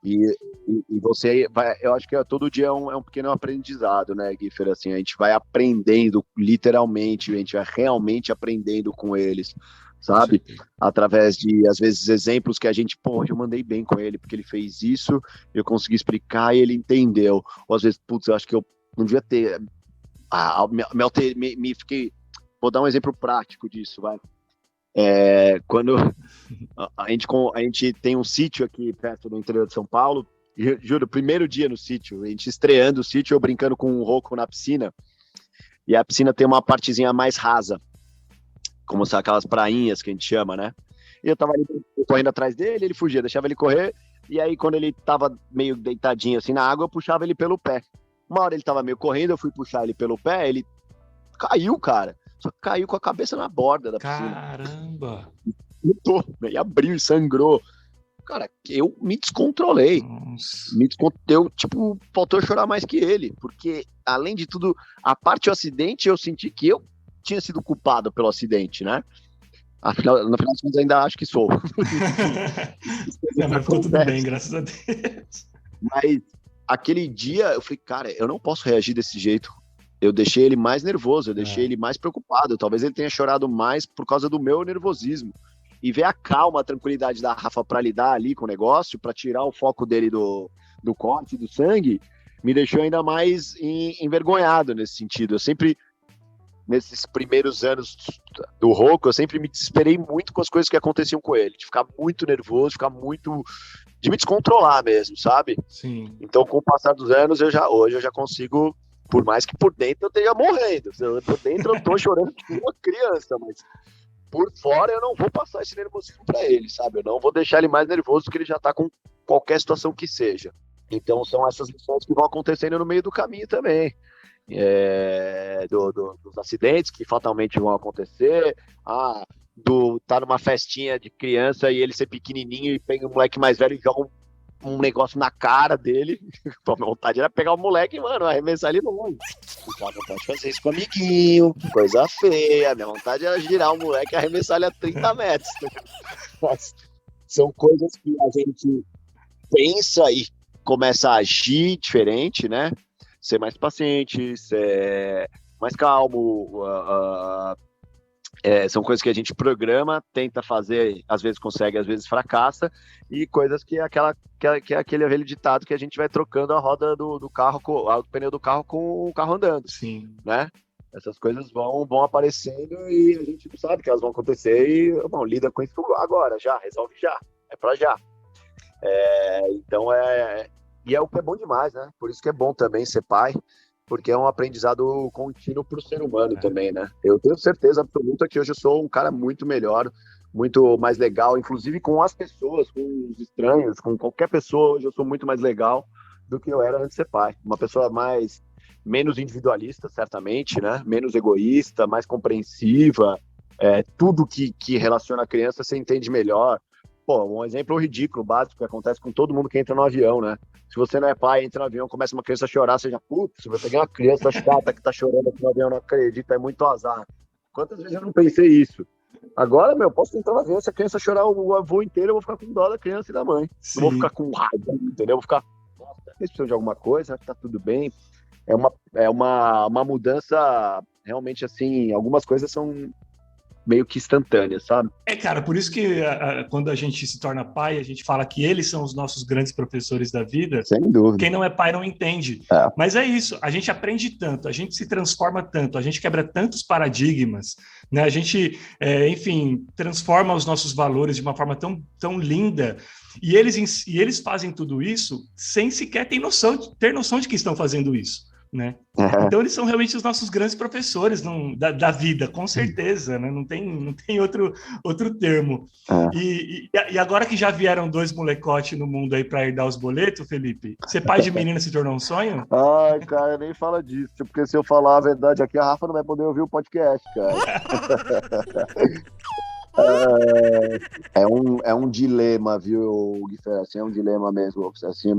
E você vai, eu acho que todo dia é um pequeno aprendizado, né, Guifer? Assim, a gente vai aprendendo, literalmente, a gente vai realmente aprendendo com eles, sabe? Através de, às vezes, exemplos que a gente, pô, eu mandei bem com ele, porque ele fez isso, eu consegui explicar e ele entendeu. Ou às vezes, putz, eu acho que eu não devia ter... me fiquei... Vou dar um exemplo prático disso, vai. Quando a gente tem um sítio aqui perto do interior de São Paulo, e, juro, primeiro dia no sítio, a gente estreando o sítio, eu brincando com um Rocco na piscina, e a piscina tem uma partezinha mais rasa, como são aquelas prainhas que a gente chama, né? E eu tava ali correndo atrás dele, ele fugia, deixava ele correr, e aí quando ele tava meio deitadinho assim na água, eu puxava ele pelo pé. Uma hora ele tava meio correndo, eu fui puxar ele pelo pé, ele caiu, cara. Só que caiu com a cabeça na borda da piscina. Caramba! E abriu e sangrou. Cara, eu me descontrolei. Eu, tipo, faltou chorar mais que ele. Porque, além de tudo, a parte do acidente, eu senti que eu tinha sido culpado pelo acidente, né? Afinal, no final das contas, ainda acho que sou. Mas ficou tudo bem, graças a Deus. Mas, aquele dia, eu falei, cara, eu não posso reagir desse jeito. Eu deixei ele mais nervoso, eu deixei ele mais preocupado. Talvez ele tenha chorado mais por causa do meu nervosismo. E ver a calma, a tranquilidade da Rafa para lidar ali com o negócio, para tirar o foco dele do corte, do sangue, me deixou ainda mais envergonhado nesse sentido. Eu sempre, nesses primeiros anos do Rocco, eu sempre me desesperei muito com as coisas que aconteciam com ele. De ficar muito nervoso, de me descontrolar mesmo, sabe? Sim. Então, com o passar dos anos, hoje eu já consigo, por mais que por dentro eu esteja morrendo. Por dentro eu tô chorando como uma criança, mas por fora eu não vou passar esse nervosismo para ele, sabe? Eu não vou deixar ele mais nervoso do que ele já tá com qualquer situação que seja. Então são essas lições que vão acontecendo no meio do caminho também. Dos acidentes que fatalmente vão acontecer, tá numa festinha de criança e ele ser pequenininho e pega um moleque mais velho e joga um negócio na cara dele. A minha vontade era pegar o moleque, mano, arremessar ele longe. Não vontade de fazer isso com o amiguinho, coisa feia. Minha vontade era girar o moleque e arremessar ele a 30 metros. Mas são coisas que a gente pensa e começa a agir diferente, né? Ser mais paciente, ser mais calmo. São coisas que a gente programa, tenta fazer, às vezes consegue, às vezes fracassa, e coisas que é aquele velho ditado que a gente vai trocando a roda do carro, o pneu do carro com o carro andando. Sim. Né? Essas coisas vão aparecendo e a gente não sabe que elas vão acontecer e, lida com isso agora, já, resolve já, é pra já. Então e é o que é bom demais, né? Por isso que é bom também ser pai, porque é um aprendizado contínuo para o ser humano também, né? Eu tenho certeza absoluta que hoje eu sou um cara muito melhor, muito mais legal, inclusive com as pessoas, com os estranhos, com qualquer pessoa, hoje eu sou muito mais legal do que eu era antes de ser pai. Uma pessoa menos individualista, certamente, né? Menos egoísta, mais compreensiva, tudo que relaciona a criança você entende melhor. Pô, um exemplo ridículo, básico, que acontece com todo mundo que entra no avião, né? Se você não é pai, entra no avião, começa uma criança a chorar, você já, putz, eu peguei uma criança chata que tá chorando aqui no avião, não acredito, é muito azar. Quantas vezes eu não pensei isso? Agora, posso entrar no avião, se a criança chorar o voo inteiro, eu vou ficar com dó da criança e da mãe. Sim. Não vou ficar com raiva, entendeu? Eu vou ficar, nossa, eles precisam de alguma coisa, tá tudo bem. É uma mudança, realmente, assim, algumas coisas são meio que instantânea, sabe? Cara, por isso que quando a gente se torna pai, a gente fala que eles são os nossos grandes professores da vida. Sem dúvida. Quem não é pai não entende. Mas é isso, a gente aprende tanto, a gente se transforma tanto, a gente quebra tantos paradigmas, né? A gente, enfim, transforma os nossos valores de uma forma tão, tão linda. E eles fazem tudo isso sem sequer ter noção de que estão fazendo isso. Né? Então eles são realmente os nossos grandes professores da vida, com certeza, né? Não tem outro termo. E agora que já vieram 2 molecotes no mundo aí para herdar os boletos, Felipe, ser pai de menina se tornou um sonho? Ai, cara, nem fala disso, porque se eu falar a verdade aqui, a Rafa não vai poder ouvir o podcast, cara. É um dilema, viu, Guilherme? Assim, é um dilema mesmo. Assim,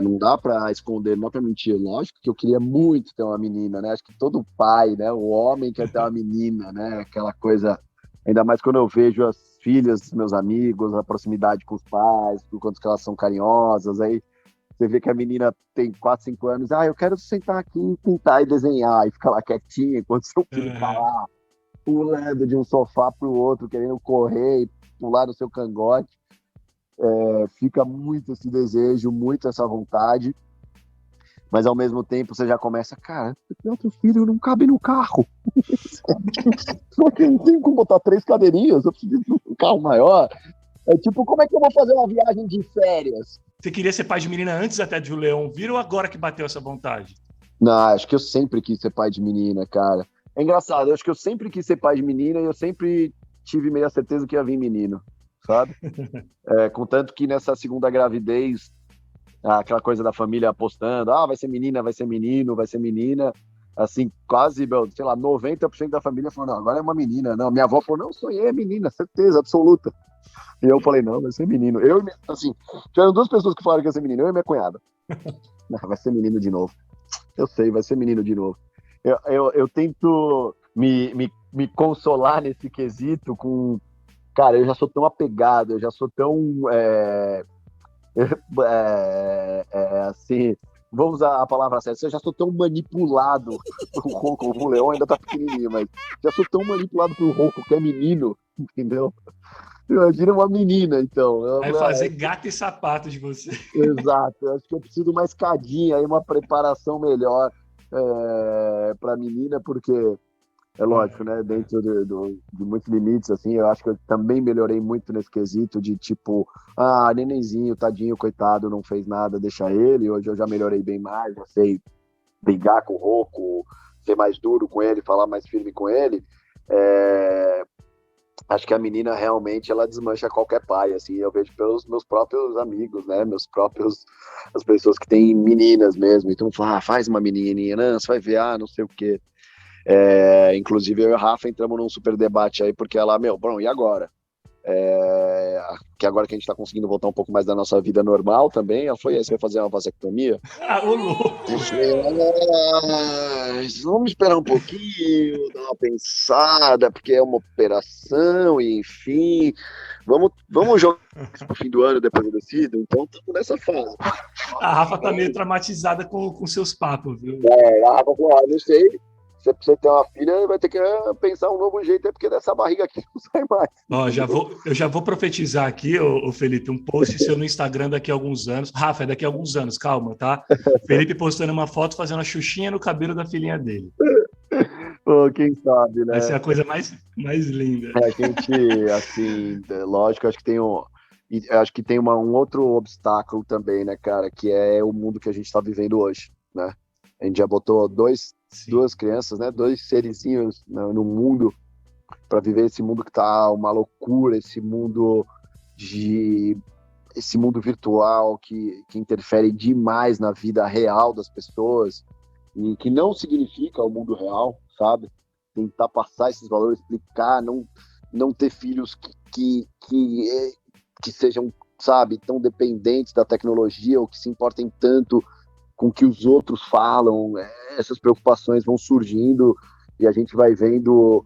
não dá pra esconder, não dá pra mentir. Lógico que eu queria muito ter uma menina, né? Acho que todo pai, né? O homem quer ter uma menina, né? Aquela coisa, ainda mais quando eu vejo as filhas dos meus amigos, a proximidade com os pais, por quanto que elas são carinhosas. Aí você vê que a menina tem 4, 5 anos, eu quero sentar aqui e pintar e desenhar, e ficar lá quietinha enquanto seu filho tá lá. pulando de um sofá pro outro, querendo correr e pular no seu cangote. Fica muito esse desejo, muito essa vontade, mas ao mesmo tempo você já começa, cara, meu outro filho não cabe no carro. Só que não tem como botar 3 cadeirinhas, eu preciso de um carro maior. É tipo, como é que eu vou fazer uma viagem de férias? Você queria ser pai de menina antes até de o Leão vir ou agora que bateu essa vontade? Não, acho que eu sempre quis ser pai de menina, cara. É engraçado, eu acho que eu sempre quis ser pai de menina e eu sempre tive meio a certeza que ia vir menino, sabe? Contanto que nessa segunda gravidez, aquela coisa da família apostando, vai ser menina, vai ser menino, vai ser menina, assim, quase, sei lá, 90% da família falou, não, agora é uma menina. Não, minha avó falou, não, sonhei, é menina, certeza, absoluta. E eu falei, não, vai ser menino. Assim, tiveram 2 pessoas que falaram que ia ser menino, eu e minha cunhada. Não, vai ser menino de novo. Eu sei, vai ser menino de novo. Eu tento me consolar nesse quesito com... Cara, eu já sou tão apegado, eu já sou tão... assim, vamos usar a palavra certa, eu já sou tão manipulado pelo Ronco, o Leão ainda tá pequenininho, mas já sou tão manipulado pelo Ronco, que é menino, entendeu? Imagina uma menina, então. Vai fazer gato e sapato de você. Exato, eu acho que eu preciso de uma escadinha, aí, uma preparação melhor para menina, porque é lógico, né? Dentro de muitos limites, assim, eu acho que eu também melhorei muito nesse quesito de tipo, nenenzinho, tadinho, coitado, não fez nada, deixa ele. Hoje eu já melhorei bem mais, já sei brigar com o Rocco, ser mais duro com ele, falar mais firme com ele. Acho que a menina realmente ela desmancha qualquer pai, assim, eu vejo pelos meus próprios amigos, né, as pessoas que têm meninas mesmo, então fala, faz uma menininha, não, você vai ver, não sei o quê. Inclusive eu e a Rafa entramos num super debate aí, porque ela, bom, e agora? Que agora que a gente tá conseguindo voltar um pouco mais da nossa vida normal também, ela foi, você vai fazer uma vasectomia? Ô louco! Eu falei, vamos esperar um pouquinho, dar uma pensada, porque é uma operação, e enfim, vamos jogar pro fim do ano, depois eu decido, então estamos nessa fase. A Rafa tá meio traumatizada com seus papos, viu? A Rafa falou, não sei, se você ter uma filha, vai ter que pensar um novo jeito, porque dessa barriga aqui não sai mais. Eu já vou profetizar aqui, ô Felipe, um post seu no Instagram daqui a alguns anos. Rafa, é daqui a alguns anos, calma, tá? Felipe postando uma foto fazendo a xuxinha no cabelo da filhinha dele. Pô, quem sabe, né? Vai ser a coisa mais linda. A gente, assim, lógico, acho que tem um outro obstáculo também, né, cara, que é o mundo que a gente está vivendo hoje, né? A gente já botou duas crianças, né, 2 serizinhos no mundo para viver esse mundo que tá uma loucura, esse mundo virtual que interfere demais na vida real das pessoas e que não significa o mundo real, sabe? Tentar passar esses valores, explicar, não ter filhos que sejam, sabe, tão dependentes da tecnologia ou que se importem tanto com o que os outros falam. Essas preocupações vão surgindo e a gente vai vendo,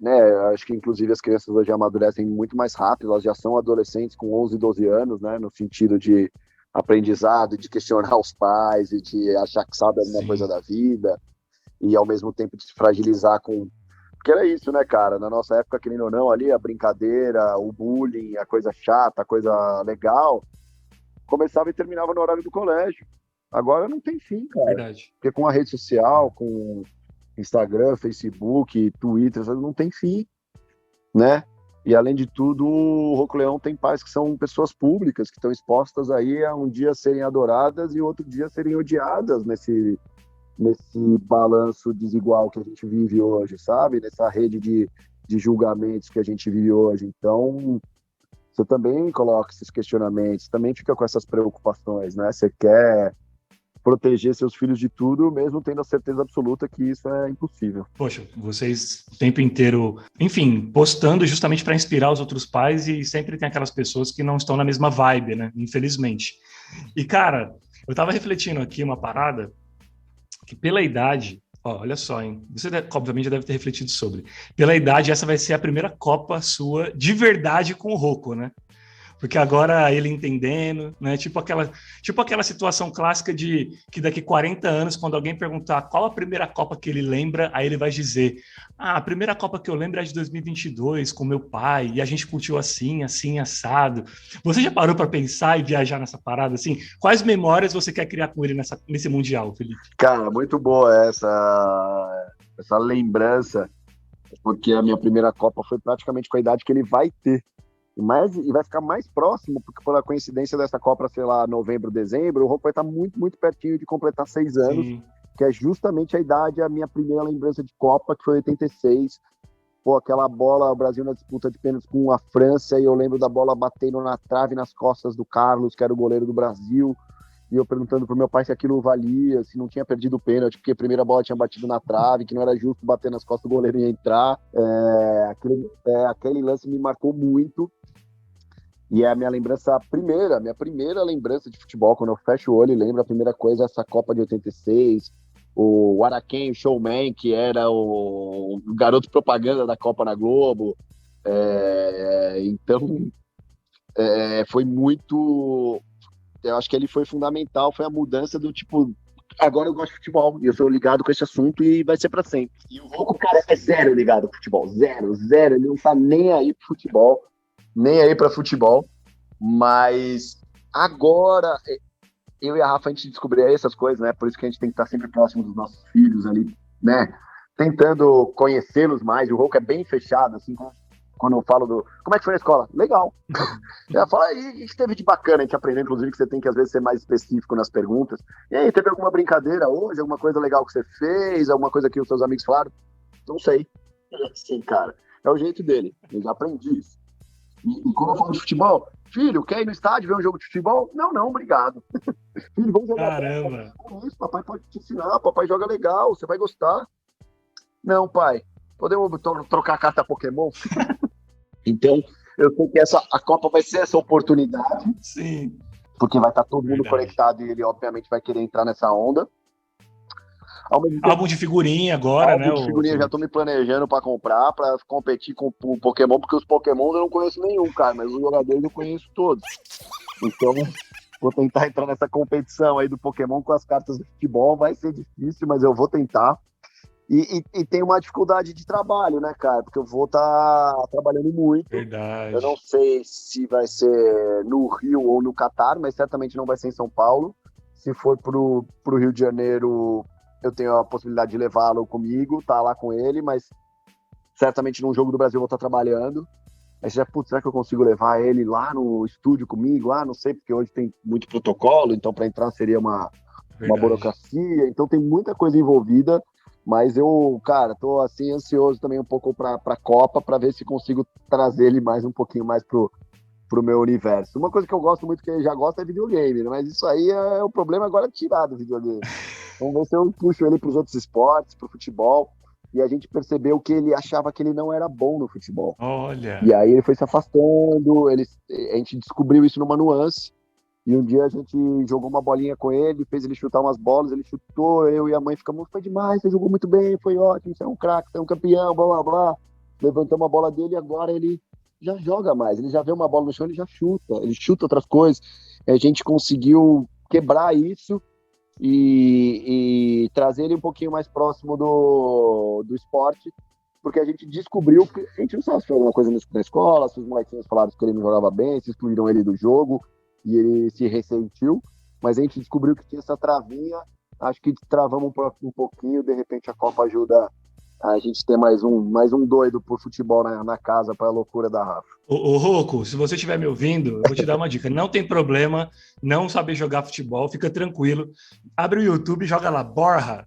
né, acho que inclusive as crianças hoje amadurecem muito mais rápido, elas já são adolescentes com 11, 12 anos, né, no sentido de aprendizado, de questionar os pais e de achar que sabe alguma coisa da vida e ao mesmo tempo de se fragilizar porque era isso, né, cara, na nossa época, querendo ou não, ali a brincadeira, o bullying, a coisa chata, a coisa legal, começava e terminava no horário do colégio. Agora não tem fim, cara. Verdade. Porque com a rede social, com Instagram, Facebook, Twitter, não tem fim, né? E além de tudo, o Rocco Leão tem pais que são pessoas públicas, que estão expostas aí a um dia serem adoradas e outro dia serem odiadas nesse balanço desigual que a gente vive hoje, sabe? Nessa rede de julgamentos que a gente vive hoje. Então, você também coloca esses questionamentos, também fica com essas preocupações, né? Você quer proteger seus filhos de tudo, mesmo tendo a certeza absoluta que isso é impossível. Poxa, vocês o tempo inteiro, enfim, postando justamente para inspirar os outros pais e sempre tem aquelas pessoas que não estão na mesma vibe, né? Infelizmente. E, cara, eu tava refletindo aqui uma parada que pela idade, olha só, hein? Você obviamente já deve ter refletido sobre. Pela idade, essa vai ser a primeira Copa sua de verdade com o Rocco, né? Porque agora ele entendendo, né? Tipo aquela situação clássica de que daqui 40 anos, quando alguém perguntar qual a primeira Copa que ele lembra, aí ele vai dizer: a primeira Copa que eu lembro é de 2022, com meu pai, e a gente curtiu assim, assim, assado. Você já parou para pensar e viajar nessa parada, assim? Quais memórias você quer criar com ele nesse Mundial, Felipe? Cara, muito boa essa lembrança, porque a minha primeira Copa foi praticamente com a idade que ele vai ter. E vai ficar mais próximo, porque pela coincidência dessa Copa, sei lá, novembro, dezembro, o Rocco vai estar muito, muito pertinho de completar 6 anos, Sim. que é justamente a idade, a minha primeira lembrança de Copa, que foi 86. Pô, aquela bola, o Brasil na disputa de pênaltis com a França, e eu lembro da bola batendo na trave, nas costas do Carlos, que era o goleiro do Brasil, e eu perguntando pro meu pai se aquilo valia, se não tinha perdido o pênalti, porque a primeira bola tinha batido na trave, que não era justo bater nas costas do goleiro e entrar. Aquele lance me marcou muito. E é a minha lembrança minha primeira lembrança de futebol, quando eu fecho o olho e lembro, a primeira coisa é essa Copa de 86, o Araquém, o showman, que era o garoto propaganda da Copa na Globo. Então, foi muito... Eu acho que ele foi fundamental, foi a mudança do tipo... Agora eu gosto de futebol, e eu sou ligado com esse assunto e vai ser pra sempre. E o Rocco, cara, é zero ligado ao futebol, zero, ele não tá nem aí pro futebol. Nem aí para futebol, mas agora eu e a Rafa, a gente descobriu essas coisas, né? Por isso que a gente tem que estar sempre próximo dos nossos filhos ali, né? Tentando conhecê-los mais. O Rocco é bem fechado, assim, quando eu falo como é que foi na escola? Legal. Ela fala, e o que teve de bacana? A gente aprendeu, inclusive, que você tem que, às vezes, ser mais específico nas perguntas. E aí, teve alguma brincadeira hoje? Alguma coisa legal que você fez? Alguma coisa que os seus amigos falaram? Não sei. Sim, cara. É o jeito dele. Eu já aprendi isso. E quando eu falo de futebol, filho, quer ir no estádio ver um jogo de futebol? Não, obrigado. Filho, vamos jogar. Caramba! Isso, papai pode te ensinar, papai joga legal, você vai gostar. Não, pai, podemos trocar a carta Pokémon? Então, eu sei que a Copa vai ser essa oportunidade. Sim. Porque vai estar todo mundo conectado e ele, obviamente, vai querer entrar nessa onda. Álbum de figurinha agora, né? Álbum de figurinha, já tô me planejando pra comprar, pra competir com o Pokémon, porque os Pokémons eu não conheço nenhum, cara, mas os jogadores eu conheço todos. Então, vou tentar entrar nessa competição aí do Pokémon com as cartas de futebol, vai ser difícil, mas eu vou tentar. E tem uma dificuldade de trabalho, né, cara, porque eu vou estar trabalhando muito. Verdade. Eu não sei se vai ser no Rio ou no Catar, mas certamente não vai ser em São Paulo. Se for pro Rio de Janeiro, eu tenho a possibilidade de levá-lo comigo, tá lá com ele, mas certamente num jogo do Brasil eu vou estar trabalhando. Aí você já, será que eu consigo levar ele lá no estúdio comigo? Não sei, porque hoje tem muito protocolo, então para entrar seria uma burocracia, então tem muita coisa envolvida, mas eu, cara, tô assim ansioso também um pouco para a Copa, para ver se consigo trazer ele um pouquinho mais pro meu universo. Uma coisa que eu gosto muito, que ele já gosta, é videogame, né? Mas isso aí é o problema agora de tirar do videogame. Vamos ver se eu puxo ele para os outros esportes, para o futebol. E a gente percebeu que ele achava que ele não era bom no futebol. Olha! E aí ele foi se afastando, a gente descobriu isso numa nuance. E um dia a gente jogou uma bolinha com ele, fez ele chutar umas bolas, ele chutou, eu e a mãe ficamos, foi demais, você jogou muito bem, foi ótimo, você é um craque, você é um campeão, blá, blá, blá. Levantamos a bola dele e agora ele já joga mais, ele já vê uma bola no chão, ele já chuta, ele chuta outras coisas. A gente conseguiu quebrar isso e trazer ele um pouquinho mais próximo do esporte, porque a gente descobriu que a gente não sabe se foi alguma coisa na escola, se os molequinhos falaram que ele não jogava bem, se excluíram ele do jogo e ele se ressentiu, mas a gente descobriu que tinha essa travinha, acho que travamos um pouquinho, de repente a Copa ajuda a gente ter mais um doido por futebol na casa para a loucura da Rafa. Ô Rocco, se você estiver me ouvindo, eu vou te dar uma dica. Não tem problema não saber jogar futebol, fica tranquilo. Abre o YouTube e joga lá, Borja.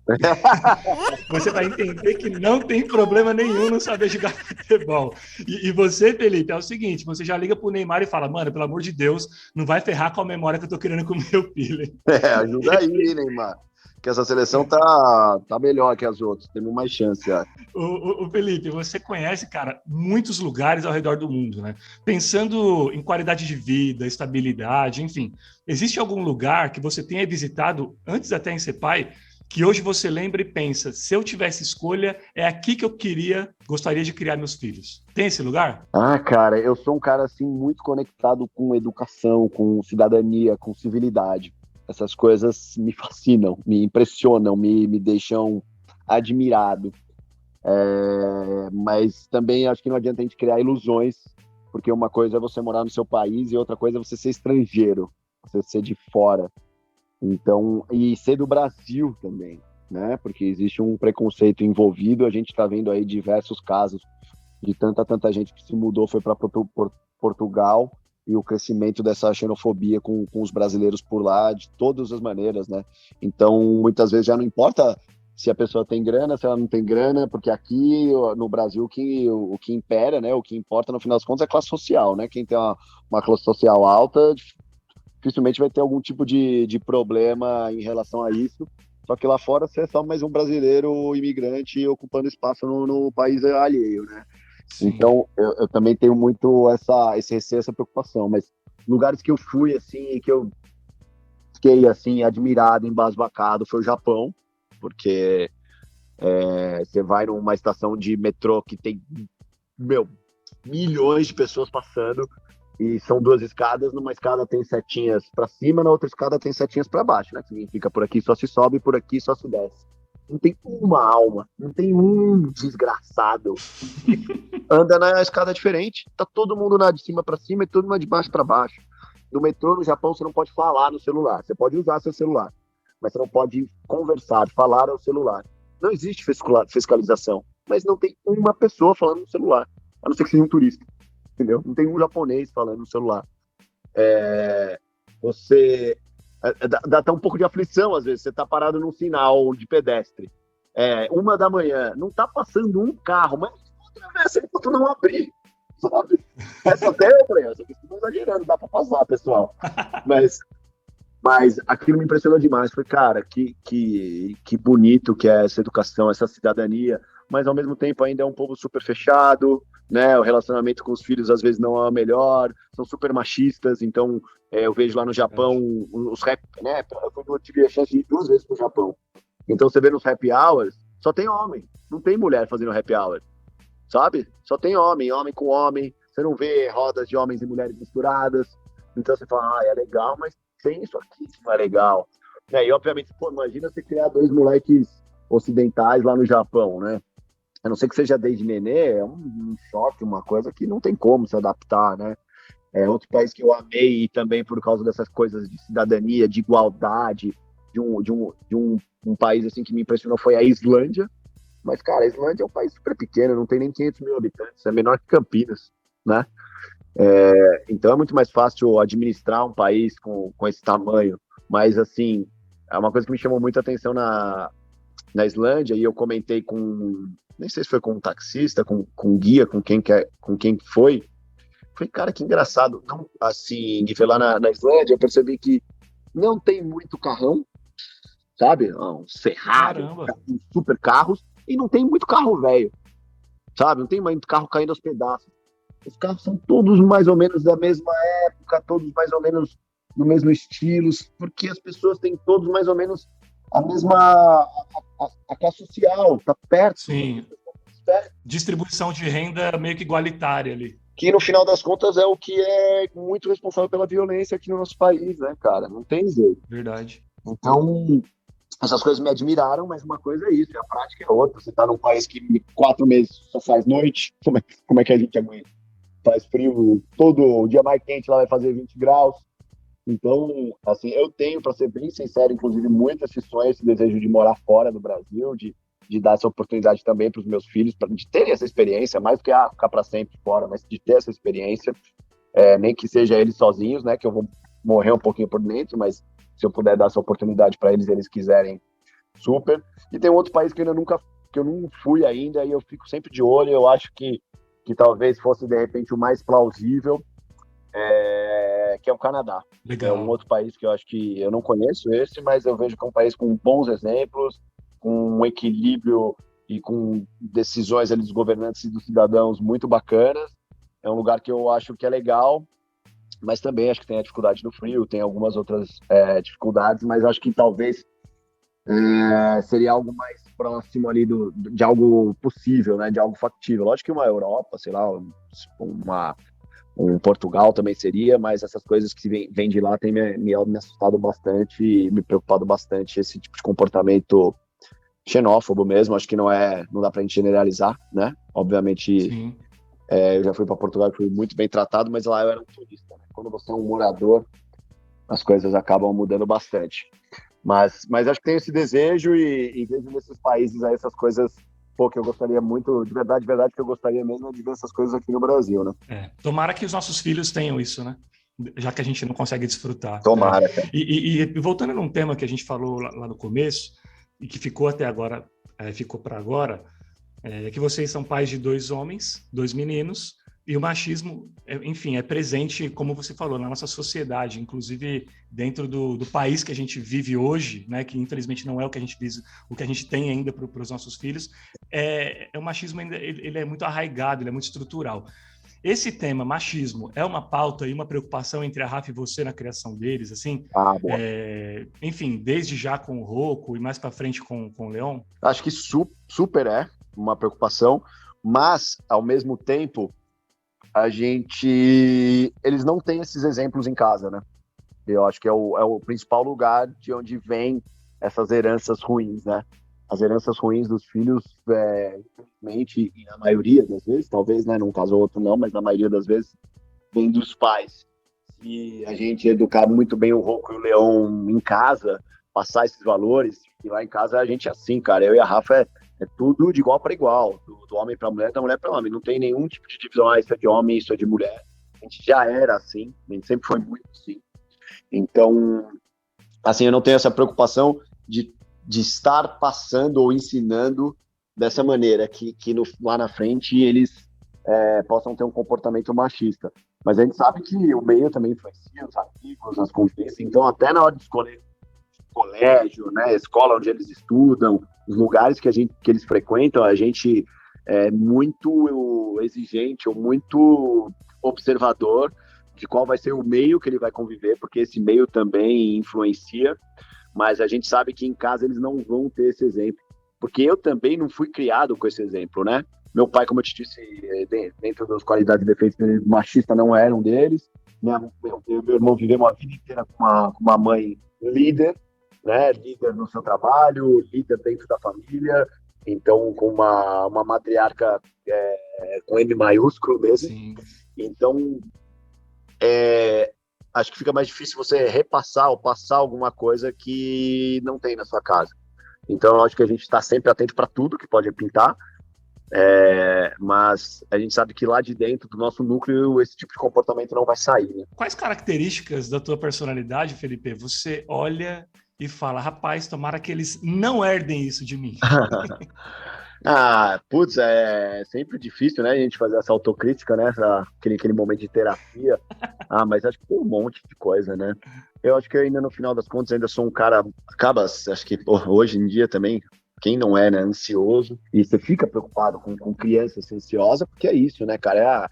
Você vai entender que não tem problema nenhum não saber jogar futebol. E você, Felipe, é o seguinte, você já liga pro Neymar e fala, mano, pelo amor de Deus, não vai ferrar com a memória que eu tô querendo com o meu filho. Ajuda aí, Neymar. Que essa seleção tá melhor que as outras, temos mais chance, já. O Felipe, você conhece, cara, muitos lugares ao redor do mundo, né? Pensando em qualidade de vida, estabilidade, enfim, existe algum lugar que você tenha visitado antes até em ser pai que hoje você lembra e pensa, se eu tivesse escolha, é aqui que eu gostaria de criar meus filhos? Tem esse lugar? Ah, cara, eu sou um cara, assim, muito conectado com educação, com cidadania, com civilidade. Essas coisas me fascinam, me impressionam, me deixam admirado. Mas também acho que não adianta a gente criar ilusões, porque uma coisa é você morar no seu país e outra coisa é você ser estrangeiro, você ser de fora. Então, e ser do Brasil também, né? Porque existe um preconceito envolvido, a gente está vendo aí diversos casos de tanta gente que se mudou, foi para Portugal, e o crescimento dessa xenofobia com os brasileiros por lá, de todas as maneiras, né? Então, muitas vezes já não importa se a pessoa tem grana, se ela não tem grana, porque aqui no Brasil o que impera, né? O que importa, no final das contas, é a classe social, né? Quem tem uma classe social alta dificilmente vai ter algum tipo de problema em relação a isso. Só que lá fora você é só mais um brasileiro imigrante ocupando espaço no país alheio, né? Sim. Então, eu também tenho muito esse receio, essa preocupação. Mas lugares que eu fui, assim, que eu fiquei, assim, admirado, embasbacado, foi o Japão. Porque você vai numa estação de metrô que tem, meu, milhões de pessoas passando, e são duas escadas, numa escada tem setinhas para cima, na outra escada tem setinhas para baixo, né? Significa por aqui só se sobe, por aqui só se desce. Não tem uma alma, não tem um desgraçado que anda na escada diferente. Tá todo mundo na de cima para cima e todo mundo de baixo para baixo. No metrô, no Japão, você não pode falar no celular. Você pode usar seu celular, mas você não pode conversar, falar ao celular. Não existe fiscalização, mas não tem uma pessoa falando no celular, a não ser que seja um turista, entendeu? Não tem um japonês falando no celular. Você dá até um pouco de aflição às vezes. Você tá parado num sinal de pedestre, 1 da manhã, não tá passando um carro, mas enquanto não abrir, sabe? Essa até eu falei, vocês estão exagerando, dá pra passar, pessoal. Mas aquilo me impressionou demais. Foi, cara, que bonito que é essa educação, essa cidadania, mas ao mesmo tempo ainda é um povo super fechado, né? O relacionamento com os filhos às vezes não é o melhor, são super machistas. Então, eu vejo lá no Japão os rap, né? Eu tive a chance de ir 2 vezes pro Japão. Então, você vê nos happy hours, só tem homem, não tem mulher fazendo happy hour, sabe? Só tem homem, homem com homem. Você não vê rodas de homens e mulheres misturadas. Então você fala, é legal, mas tem isso aqui que não é legal. E obviamente, pô, imagina você criar 2 moleques ocidentais lá no Japão, né? A não ser que seja desde nenê, é um choque, uma coisa que não tem como se adaptar, né? É outro país que eu amei, e também por causa dessas coisas de cidadania, de igualdade, de um país assim que me impressionou foi a Islândia. Mas, cara, a Islândia é um país super pequeno, não tem nem 500 mil habitantes, é menor que Campinas, né? Então é muito mais fácil administrar um país com esse tamanho. Mas, assim, é uma coisa que me chamou muita atenção na Islândia, e eu comentei nem sei se foi com um taxista, com um guia, com quem foi. Falei, cara, que engraçado. Não, assim, de lá na Islândia, eu percebi que não tem muito carrão, sabe? Um Ferrari, super carros, e não tem muito carro velho, sabe? Não tem muito carro caindo aos pedaços. Os carros são todos mais ou menos da mesma época, todos mais ou menos do mesmo estilo, porque as pessoas têm todos mais ou menos a mesma a classe social, tá perto. Sim. Distribuição de renda meio que igualitária ali. Que no final das contas é o que é muito responsável pela violência aqui no nosso país, né, cara? Não tem jeito. Verdade. Então, essas coisas me admiraram, mas uma coisa é isso, a prática é outra. Você tá num país que 4 meses só faz noite, como é que a gente aguenta? Faz frio, todo dia mais quente lá vai fazer 20 graus. Então, assim, eu tenho, para ser bem sincero, inclusive, muito esse sonho, esse desejo de morar fora do Brasil, de dar essa oportunidade também para os meus filhos, de terem essa experiência, mais do que ficar para sempre fora, mas de ter essa experiência, nem que seja eles sozinhos, né, que eu vou morrer um pouquinho por dentro, mas se eu puder dar essa oportunidade para eles quiserem, super. E tem outro país que eu não fui ainda, e eu fico sempre de olho, eu acho que talvez fosse, de repente, o mais plausível, que é o Canadá. Legal. É um outro país que eu acho que eu não conheço mas eu vejo que é um país com bons exemplos, com um equilíbrio e com decisões ali dos governantes e dos cidadãos muito bacanas. É um lugar que eu acho que é legal, mas também acho que tem a dificuldade do frio, tem algumas outras dificuldades, mas acho que talvez seria algo mais próximo ali de algo possível, né? De algo factível. Lógico que uma Europa, sei lá, um Portugal também seria, mas essas coisas que vêm de lá têm me assustado bastante e me preocupado bastante, esse tipo de comportamento xenófobo mesmo. Acho que não dá pra gente generalizar, né? Obviamente, Sim. eu já fui para Portugal e fui muito bem tratado, mas lá eu era um turista, né? Quando você é um morador, as coisas acabam mudando bastante. Mas acho que tenho esse desejo e vejo nesses países aí essas coisas, pô, que eu gostaria muito, de verdade, que eu gostaria mesmo é de ver essas coisas aqui no Brasil, né? Tomara que os nossos filhos tenham isso, né? Já que a gente não consegue desfrutar. Tomara, cara. E voltando num tema que a gente falou lá no começo, e que ficou até agora, ficou para agora, que vocês são pais de 2 homens, 2 meninos, e o machismo, enfim, é presente, como você falou, na nossa sociedade, inclusive dentro do país que a gente vive hoje, né, que infelizmente não é o que a gente vive, o que a gente tem ainda para os nossos filhos, o machismo ainda ele é muito arraigado, ele é muito estrutural. Esse tema, machismo, é uma pauta e uma preocupação entre a Rafa e você na criação deles, assim? Boa. Enfim, desde já com o Rocco e mais para frente com o Leon? Acho que super é uma preocupação, mas, ao mesmo tempo, eles não têm esses exemplos em casa, né? Eu acho que é o principal lugar de onde vem essas heranças ruins, né? As heranças ruins dos filhos, infelizmente, e na maioria das vezes, talvez, né, num caso ou outro não, mas na maioria das vezes, vem dos pais. Se a gente educar muito bem o Rocco e o Leon em casa, passar esses valores, e lá em casa a gente é assim, cara, eu e a Rafa é tudo de igual para igual, do homem para mulher, da mulher para homem, não tem nenhum tipo de divisão, isso é de homem, isso é de mulher. A gente já era assim, a gente sempre foi muito assim. Então, assim, eu não tenho essa preocupação de estar passando ou ensinando dessa maneira, que lá na frente eles possam ter um comportamento machista. Mas a gente sabe que o meio também influencia, os amigos, as convivências. Então, até na hora de escolher colégio, né, escola onde eles estudam, os lugares que eles frequentam, a gente é muito exigente ou muito observador de qual vai ser o meio que ele vai conviver, porque esse meio também influencia, mas a gente sabe que em casa eles não vão ter esse exemplo, porque eu também não fui criado com esse exemplo, né? Meu pai, como eu te disse, dentro das qualidades e defeitos dele, machista não era um deles. Meu irmão viveu uma vida inteira com uma mãe líder, né? Líder no seu trabalho, líder dentro da família, então com uma matriarca com M maiúsculo mesmo. Sim. Então, acho que fica mais difícil você repassar ou passar alguma coisa que não tem na sua casa. Então, acho que a gente está sempre atento para tudo que pode pintar, mas a gente sabe que lá de dentro do nosso núcleo esse tipo de comportamento não vai sair, né? Quais características da tua personalidade, Felipe, você olha e fala, rapaz, tomara que eles não herdem isso de mim? Putz, é sempre difícil, né, a gente fazer essa autocrítica, né, aquele momento de terapia. Mas acho que tem um monte de coisa, né? Eu acho que ainda no final das contas ainda sou um cara, acho que hoje em dia também, quem não é, né, ansioso, e você fica preocupado com crianças ansiosas, porque é isso, né, cara,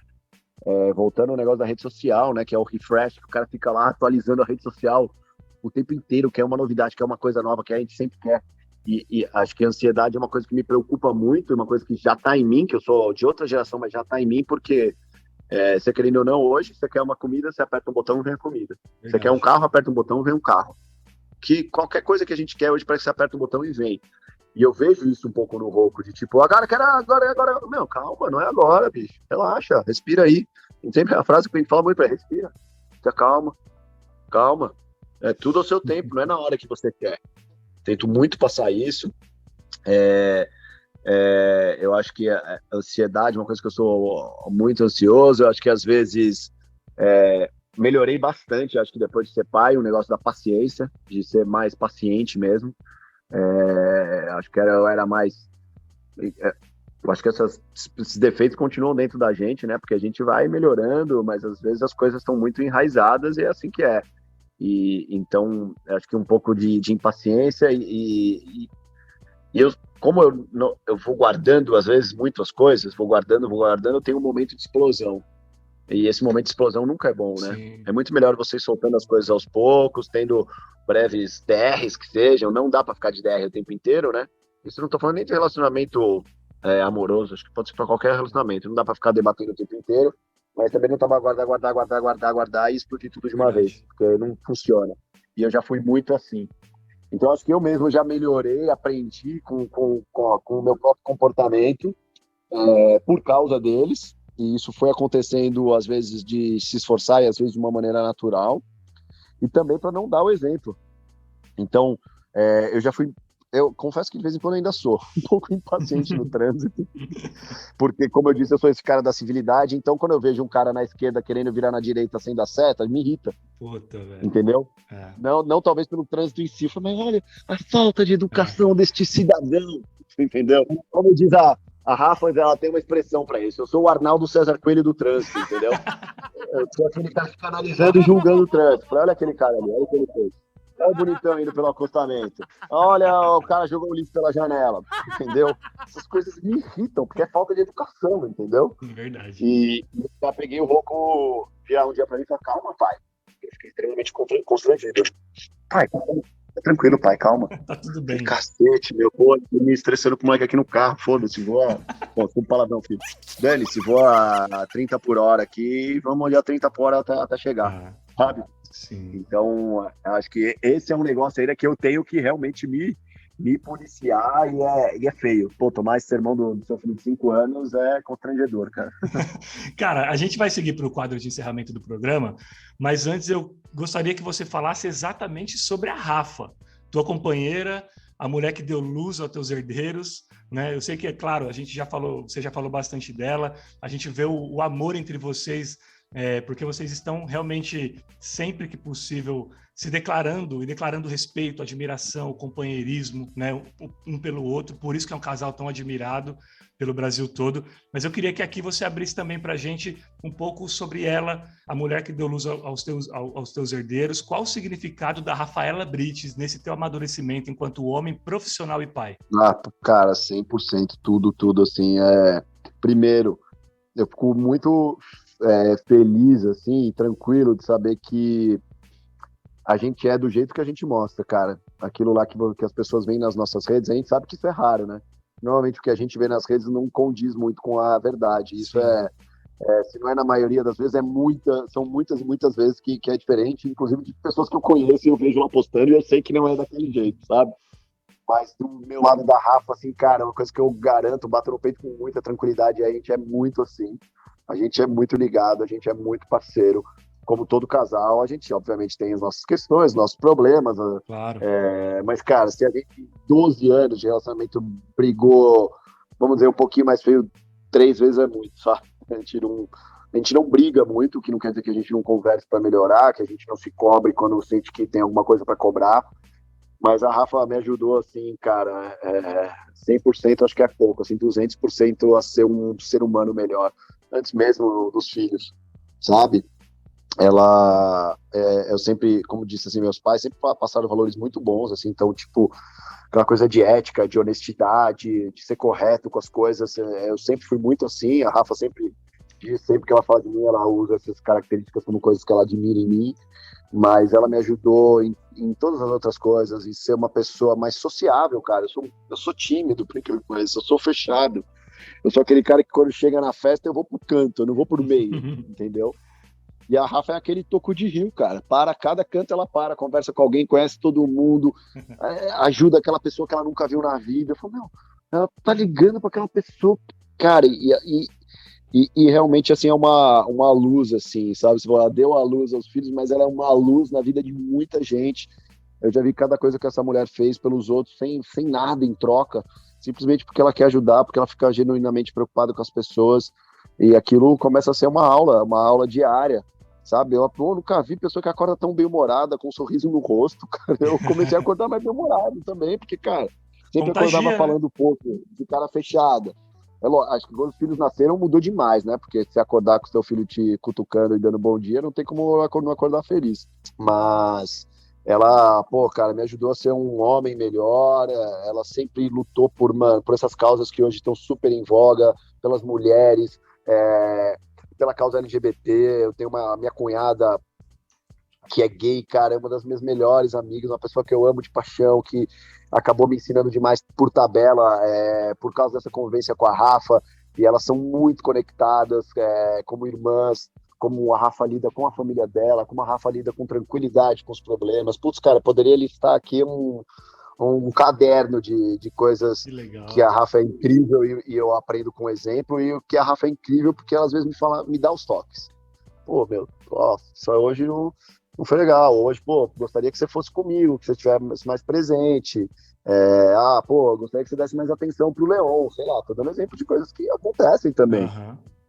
voltando ao negócio da rede social, né, que é o refresh, que o cara fica lá atualizando a rede social o tempo inteiro, que é uma novidade, que é uma coisa nova, que a gente sempre quer. E acho que a ansiedade é uma coisa que me preocupa muito, é uma coisa que já está em mim, que eu sou de outra geração, mas já está em mim, porque você querendo ou não, hoje, você quer uma comida, você aperta um botão, vem a comida. Verdade. Você quer um carro, aperta um botão, vem um carro. Que qualquer coisa que a gente quer hoje, parece que você aperta um botão e vem. E eu vejo isso um pouco no Rocco, de tipo, agora. Meu, calma, não é agora, bicho. Relaxa, respira aí. E sempre a frase que a gente fala muito pra ele, respira. Fica calma. É tudo ao seu tempo, não é na hora que você quer. Tento muito passar isso. Eu acho que a ansiedade é uma coisa que eu sou muito ansioso. Eu acho que às vezes melhorei bastante. Eu acho que depois de ser pai, o negócio da paciência, de ser mais paciente mesmo. Acho que eu era mais. Eu acho que esses defeitos continuam dentro da gente, né? Porque a gente vai melhorando, mas às vezes as coisas estão muito enraizadas e é assim que é. Então, acho que um pouco de impaciência e eu, como eu vou guardando, às vezes, muitas coisas, vou guardando, eu tenho um momento de explosão. E esse momento de explosão nunca é bom, né? Sim. É muito melhor você ir soltando as coisas aos poucos, tendo breves DRs que sejam, não dá pra ficar de DR o tempo inteiro, né? Isso não tô falando nem de relacionamento amoroso, acho que pode ser pra qualquer relacionamento, não dá pra ficar debatendo o tempo inteiro, mas também não dá pra guardar e explodir tudo de uma vez, porque não funciona. E eu já fui muito assim. Então, acho que eu mesmo já melhorei, aprendi com o meu próprio comportamento por causa deles, e isso foi acontecendo, às vezes, de se esforçar e às vezes de uma maneira natural, e também para não dar o exemplo. Então, eu confesso que de vez em quando ainda sou um pouco impaciente no trânsito, porque, como eu disse, eu sou esse cara da civilidade, então quando eu vejo um cara na esquerda querendo virar na direita sem dar seta, me irrita. Puta, velho. Entendeu? Não talvez pelo trânsito em si, mas olha, a falta de educação deste cidadão, entendeu? Como diz a Rafa, ela tem uma expressão para isso. Eu sou o Arnaldo César Coelho do trânsito, entendeu? Eu sou aquele cara que fica analisando e julgando o trânsito. Olha aquele cara ali, olha o que ele fez. Olha o bonitão indo pelo acostamento. Olha, o cara jogou o lixo pela janela, entendeu? Essas coisas me irritam, porque é falta de educação, entendeu? Verdade. E já peguei o Rocco virar um dia pra mim e falar, calma, pai. Eu fiquei extremamente constrangido. Pai, tá tranquilo, pai, calma. Tá tudo bem. Cacete, meu, pô, me estressando com o moleque aqui no carro, foda-se, vou a... Pô, desculpa o palavrão, filho. Dane-se, vou a 30 por hora aqui, vamos olhar 30 por hora até chegar, sabe? Sim. Então, acho que esse é um negócio ainda que eu tenho que realmente me policiar e é feio. Pô, tomar esse sermão do seu filho de 5 anos é constrangedor, cara. Cara, a gente vai seguir para o quadro de encerramento do programa, mas antes eu gostaria que você falasse exatamente sobre a Rafa, tua companheira, a mulher que deu luz aos teus herdeiros, né? Eu sei que, é claro, você já falou bastante dela, a gente vê o amor entre vocês, porque vocês estão realmente, sempre que possível, se declarando respeito, admiração, companheirismo, né, um pelo outro, por isso que é um casal tão admirado pelo Brasil todo. Mas eu queria que aqui você abrisse também para a gente um pouco sobre ela, a mulher que deu luz aos teus herdeiros. Qual o significado da Rafaela Brites nesse teu amadurecimento enquanto homem profissional e pai? Cara, 100%, tudo, assim, primeiro, eu fico muito feliz, assim, tranquilo de saber que a gente é do jeito que a gente mostra, cara. Aquilo lá que as pessoas veem nas nossas redes, a gente sabe que isso é raro, né? Normalmente o que a gente vê nas redes não condiz muito com a verdade. Isso se não é na maioria das vezes, são muitas e muitas vezes que é diferente, inclusive de pessoas que eu conheço e eu vejo lá postando e eu sei que não é daquele jeito, sabe? Mas do meu lado da Rafa, assim, cara, é uma coisa que eu garanto, bato no peito com muita tranquilidade, a gente é muito assim, a gente é muito ligado, a gente é muito parceiro. Como todo casal, a gente obviamente tem as nossas questões, nossos problemas. Claro. Mas, cara, se a gente, 12 anos de relacionamento, brigou, vamos dizer, um pouquinho mais feio, 3 vezes é muito, sabe? A gente não briga muito, o que não quer dizer que a gente não converse para melhorar, que a gente não se cobre quando sente que tem alguma coisa para cobrar. Mas a Rafa me ajudou, assim, cara, 100% acho que é pouco, assim, 200% a ser um ser humano melhor, antes mesmo dos filhos, sabe? Eu sempre, como disse assim, meus pais sempre passaram valores muito bons, assim, então, tipo, aquela coisa de ética, de honestidade, de ser correto com as coisas, eu sempre fui muito assim, a Rafa sempre que ela fala de mim, ela usa essas características como coisas que ela admira em mim, mas ela me ajudou em todas as outras coisas, em ser uma pessoa mais sociável, cara, eu sou tímido, por incrível que pareça, eu sou fechado, eu sou aquele cara que quando chega na festa eu vou pro canto, eu não vou pro meio, entendeu? E a Rafa é aquele toco de rio, cara. Cada canto ela conversa com alguém, conhece todo mundo, ajuda aquela pessoa que ela nunca viu na vida. Eu falo, meu, ela tá ligando para aquela pessoa, cara, e realmente, assim, é uma luz, assim, sabe? Você fala, ela deu a luz aos filhos, mas ela é uma luz na vida de muita gente. Eu já vi cada coisa que essa mulher fez pelos outros, sem nada em troca, simplesmente porque ela quer ajudar, porque ela fica genuinamente preocupada com as pessoas, e aquilo começa a ser uma aula diária, sabe? Eu nunca vi pessoa que acorda tão bem-humorada, com um sorriso no rosto, cara. Eu comecei a acordar mais bem-humorado também, porque, cara, sempre acordava falando pouco, de cara fechada. Acho que quando os filhos nasceram mudou demais, né? Porque se acordar com o seu filho te cutucando e dando bom dia, não tem como não acordar feliz. Mas ela, cara, me ajudou a ser um homem melhor, ela sempre lutou por essas causas que hoje estão super em voga, pelas mulheres, pela causa LGBT. Eu tenho minha cunhada, que é gay, cara, é uma das minhas melhores amigas, uma pessoa que eu amo de paixão, que acabou me ensinando demais por tabela, por causa dessa convivência com a Rafa, e elas são muito conectadas, como irmãs, como a Rafa lida com a família dela, como a Rafa lida com tranquilidade com os problemas. Putz, cara, poderia listar aqui um caderno de coisas que a Rafa é incrível e eu aprendo com exemplo, e o que a Rafa é incrível porque ela às vezes me dá os toques. Pô, só hoje não foi legal. Hoje, gostaria que você fosse comigo, que você estivesse mais presente. Gostaria que você desse mais atenção pro Leon, sei lá, tô dando exemplo de coisas que acontecem também.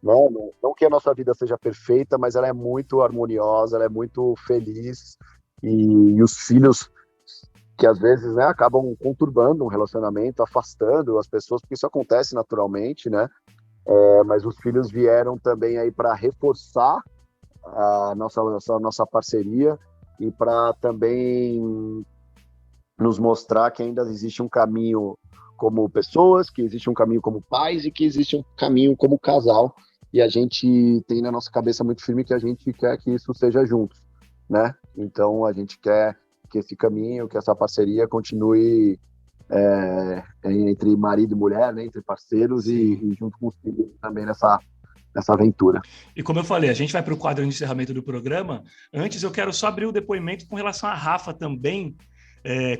Uhum. Não que a nossa vida seja perfeita, mas ela é muito harmoniosa, ela é muito feliz, e os filhos que às vezes, né, acabam conturbando um relacionamento, afastando as pessoas, porque isso acontece naturalmente, né? Mas os filhos vieram também aí para reforçar a nossa parceria e para também nos mostrar que ainda existe um caminho como pessoas, que existe um caminho como pais e que existe um caminho como casal, e a gente tem na nossa cabeça muito firme que a gente quer que isso seja juntos, né? Então a gente quer que esse caminho, que essa parceria continue entre marido e mulher, né? Entre parceiros e junto com os filhos também nessa aventura. E como eu falei, a gente vai para o quadro de encerramento do programa. Antes, eu quero só abrir o depoimento com relação à Rafa também,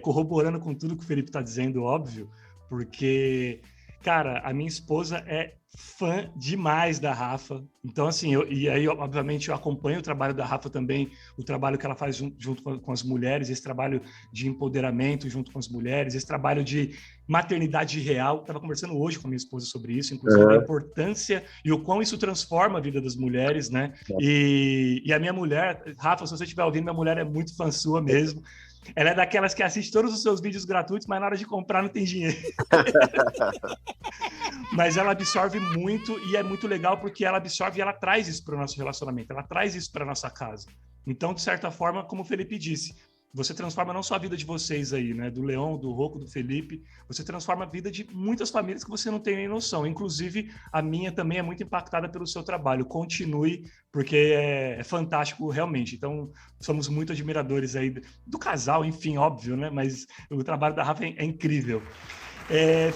corroborando com tudo que o Felipe está dizendo, óbvio, porque, cara, a minha esposa é fã demais da Rafa. Então, assim, obviamente, eu acompanho o trabalho da Rafa também, o trabalho que ela faz junto com as mulheres, esse trabalho de empoderamento junto com as mulheres, esse trabalho de maternidade real. Estava conversando hoje com a minha esposa sobre isso, inclusive a importância e o quão isso transforma a vida das mulheres, né? E a minha mulher, Rafa, se você estiver ouvindo, minha mulher é muito fã sua mesmo. Ela é daquelas que assiste todos os seus vídeos gratuitos, mas na hora de comprar não tem dinheiro. Mas ela absorve muito e é muito legal porque ela absorve e ela traz isso para o nosso relacionamento, ela traz isso para a nossa casa. Então, de certa forma, como o Felipe disse, você transforma não só a vida de vocês aí, né? Do Leon, do Rocco, do Felipe, você transforma a vida de muitas famílias que você não tem nem noção. Inclusive, a minha também é muito impactada pelo seu trabalho. Continue, porque é fantástico realmente. Então, somos muito admiradores aí do casal, enfim, óbvio, né? Mas o trabalho da Rafa é incrível.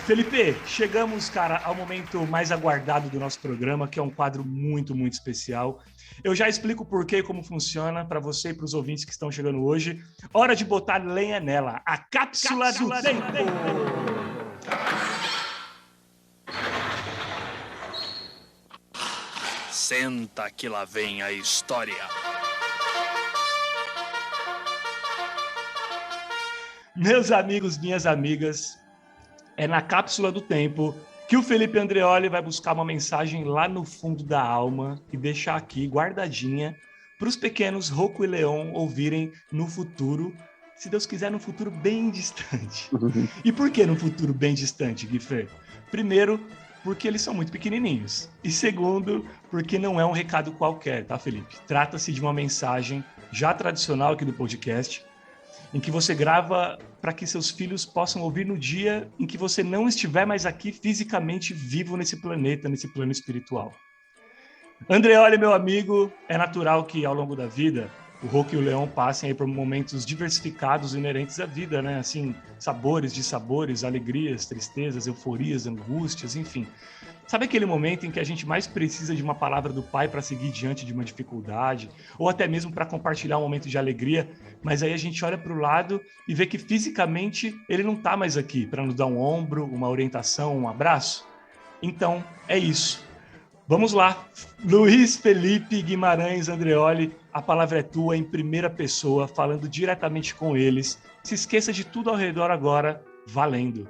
Felipe, chegamos, cara, ao momento mais aguardado do nosso programa, que é um quadro muito, muito especial. Eu já explico o porquê e como funciona para você e para os ouvintes que estão chegando hoje. Hora de botar lenha nela. A cápsula do tempo. Senta que lá vem a história. Meus amigos, minhas amigas, é na cápsula do tempo que o Felipe Andreoli vai buscar uma mensagem lá no fundo da alma e deixar aqui guardadinha para os pequenos Rocco e Leon ouvirem no futuro, se Deus quiser, no futuro bem distante. E por que no futuro bem distante, Guifê? Primeiro, porque eles são muito pequenininhos. E segundo, porque não é um recado qualquer, tá, Felipe? Trata-se de uma mensagem já tradicional aqui do podcast, em que você grava para que seus filhos possam ouvir no dia em que você não estiver mais aqui fisicamente vivo nesse planeta, nesse plano espiritual. Andreoli, meu amigo, é natural que ao longo da vida o Rocco e o Leon passem aí por momentos diversificados inerentes à vida, né? Assim, sabores de sabores, alegrias, tristezas, euforias, angústias, enfim. Sabe aquele momento em que a gente mais precisa de uma palavra do pai para seguir diante de uma dificuldade, ou até mesmo para compartilhar um momento de alegria, mas aí a gente olha para o lado e vê que fisicamente ele não está mais aqui para nos dar um ombro, uma orientação, um abraço? Então, é isso. Vamos lá. Luiz Felipe Guimarães Andreoli, a palavra é tua em primeira pessoa, falando diretamente com eles. Se esqueça de tudo ao redor agora, valendo.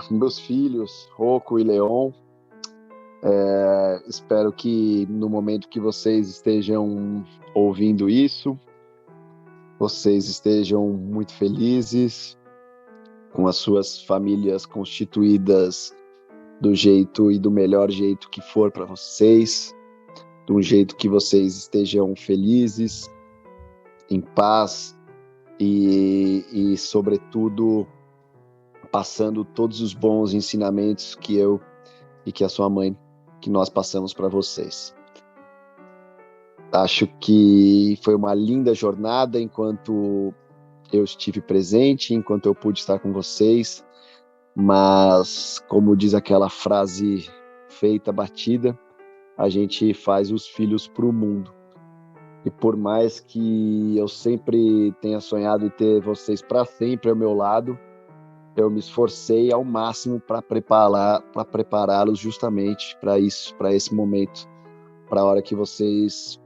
Meus filhos, Rocco e Leon, espero que no momento que vocês estejam ouvindo isso, vocês estejam muito felizes, com as suas famílias constituídas do jeito e do melhor jeito que for para vocês, de um jeito que vocês estejam felizes, em paz e sobretudo, passando todos os bons ensinamentos que eu e que a sua mãe, que nós passamos para vocês. Acho que foi uma linda jornada enquanto eu estive presente, enquanto eu pude estar com vocês, mas, como diz aquela frase feita, batida, a gente faz os filhos para o mundo. E por mais que eu sempre tenha sonhado em ter vocês para sempre ao meu lado, eu me esforcei ao máximo para prepará-los justamente para isso, para esse momento, para a hora que vocês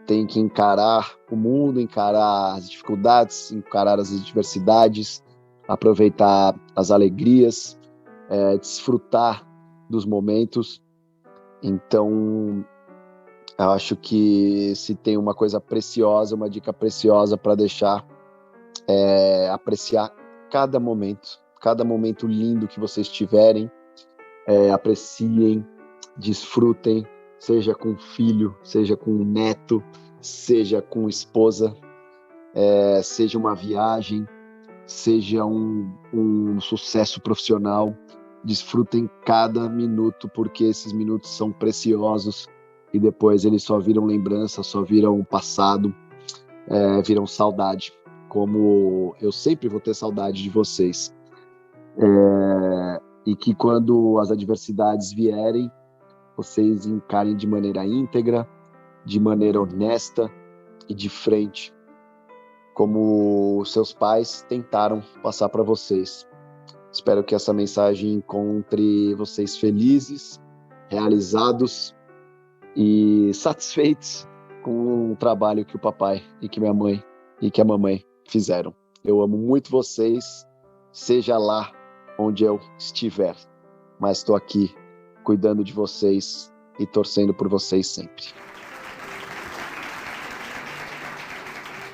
têm que encarar o mundo, encarar as dificuldades, encarar as adversidades, aproveitar as alegrias, desfrutar dos momentos. Então, eu acho que se tem uma coisa preciosa, uma dica preciosa para deixar, é apreciar cada momento lindo que vocês tiverem, apreciem, desfrutem, seja com filho, seja com neto, seja com esposa, seja uma viagem, seja um sucesso profissional. Desfrutem cada minuto, porque esses minutos são preciosos e depois eles só viram lembrança, só viram passado, viram saudade, como eu sempre vou ter saudade de vocês. E que quando as adversidades vierem, vocês encarem de maneira íntegra, de maneira honesta e de frente, como seus pais tentaram passar para vocês. Espero que essa mensagem encontre vocês felizes, realizados e satisfeitos com o trabalho que o papai e que minha mãe e que a mamãe fizeram. Eu amo muito vocês, seja lá onde eu estiver, mas estou aqui cuidando de vocês e torcendo por vocês sempre.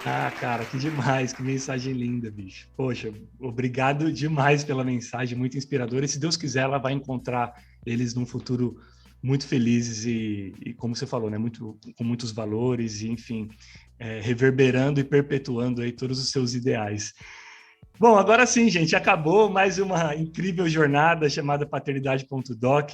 Ah, cara, que demais, que mensagem linda, bicho. Poxa, obrigado demais pela mensagem, muito inspiradora. E se Deus quiser, ela vai encontrar eles num futuro muito felizes e como você falou, né, com muitos valores e, enfim, reverberando e perpetuando aí todos os seus ideais. Bom, agora sim, gente, acabou mais uma incrível jornada chamada Paternidade.doc.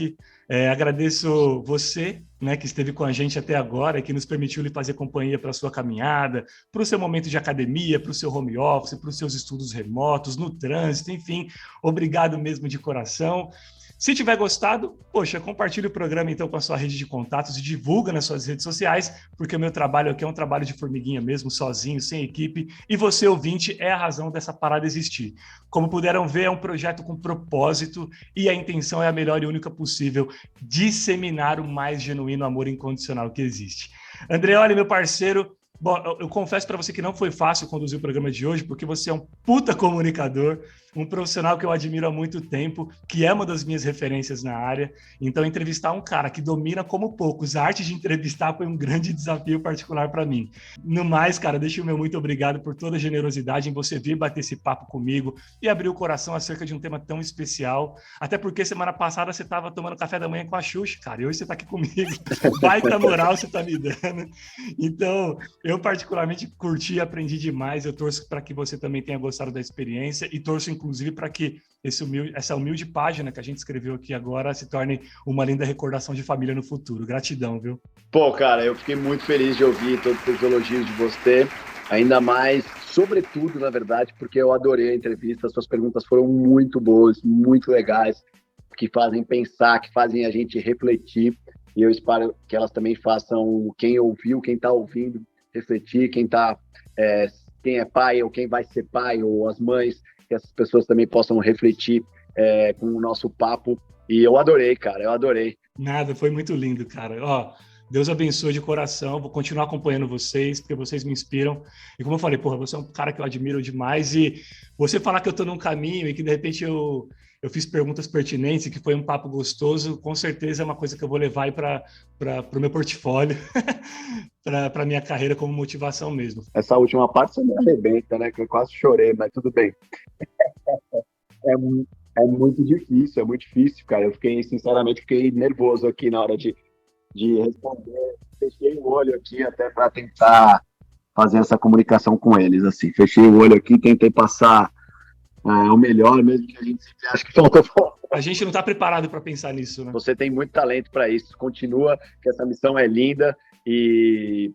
Agradeço você, né, que esteve com a gente até agora, que nos permitiu lhe fazer companhia para a sua caminhada, para o seu momento de academia, para o seu home office, para os seus estudos remotos, no trânsito, enfim. Obrigado mesmo de coração. Se tiver gostado, poxa, compartilhe o programa então com a sua rede de contatos e divulga nas suas redes sociais, porque o meu trabalho aqui é um trabalho de formiguinha mesmo, sozinho, sem equipe, e você, ouvinte, é a razão dessa parada existir. Como puderam ver, é um projeto com propósito e a intenção é a melhor e única possível, disseminar o mais genuíno amor incondicional que existe. Andreoli, meu parceiro, bom, eu confesso para você que não foi fácil conduzir o programa de hoje, porque você é um puta comunicador, um profissional que eu admiro há muito tempo, que é uma das minhas referências na área. Então, entrevistar um cara que domina como poucos a arte de entrevistar foi um grande desafio particular para mim. No mais, cara, deixa o meu muito obrigado por toda a generosidade em você vir bater esse papo comigo e abrir o coração acerca de um tema tão especial. Até porque semana passada você estava tomando café da manhã com a Xuxa, cara, e hoje você está aqui comigo. Baita moral você está me dando. Então, eu particularmente curti e aprendi demais. Eu torço para que você também tenha gostado da experiência e torço, inclusive, para que essa humilde página que a gente escreveu aqui agora se torne uma linda recordação de família no futuro. Gratidão, viu? Pô, cara, eu fiquei muito feliz de ouvir todos os elogios de você, ainda mais, sobretudo, na verdade, porque eu adorei a entrevista, as suas perguntas foram muito boas, muito legais, que fazem pensar, que fazem a gente refletir, e eu espero que elas também façam quem ouviu, quem está ouvindo, refletir, quem é pai ou quem vai ser pai, ou as mães, que essas pessoas também possam refletir com o nosso papo. E eu adorei, cara, eu adorei. Nada, foi muito lindo, cara. Ó, Deus abençoe de coração, vou continuar acompanhando vocês, porque vocês me inspiram. E como eu falei, porra, você é um cara que eu admiro demais. E você falar que eu tô num caminho e que, de repente, eu fiz perguntas pertinentes e que foi um papo gostoso, com certeza é uma coisa que eu vou levar aí para o meu portfólio, para minha carreira como motivação mesmo. Essa última parte você me arrebenta, né? Que eu quase chorei, mas tudo bem. É muito difícil, cara. Eu sinceramente, fiquei nervoso aqui na hora de responder. Fechei o olho aqui até para tentar fazer essa comunicação com eles, assim. Fechei o olho aqui, tentei passar o melhor, mesmo que a gente sempre acha que faltou. A gente não está preparado para pensar nisso, né? Você tem muito talento para isso. Continua, que essa missão é linda e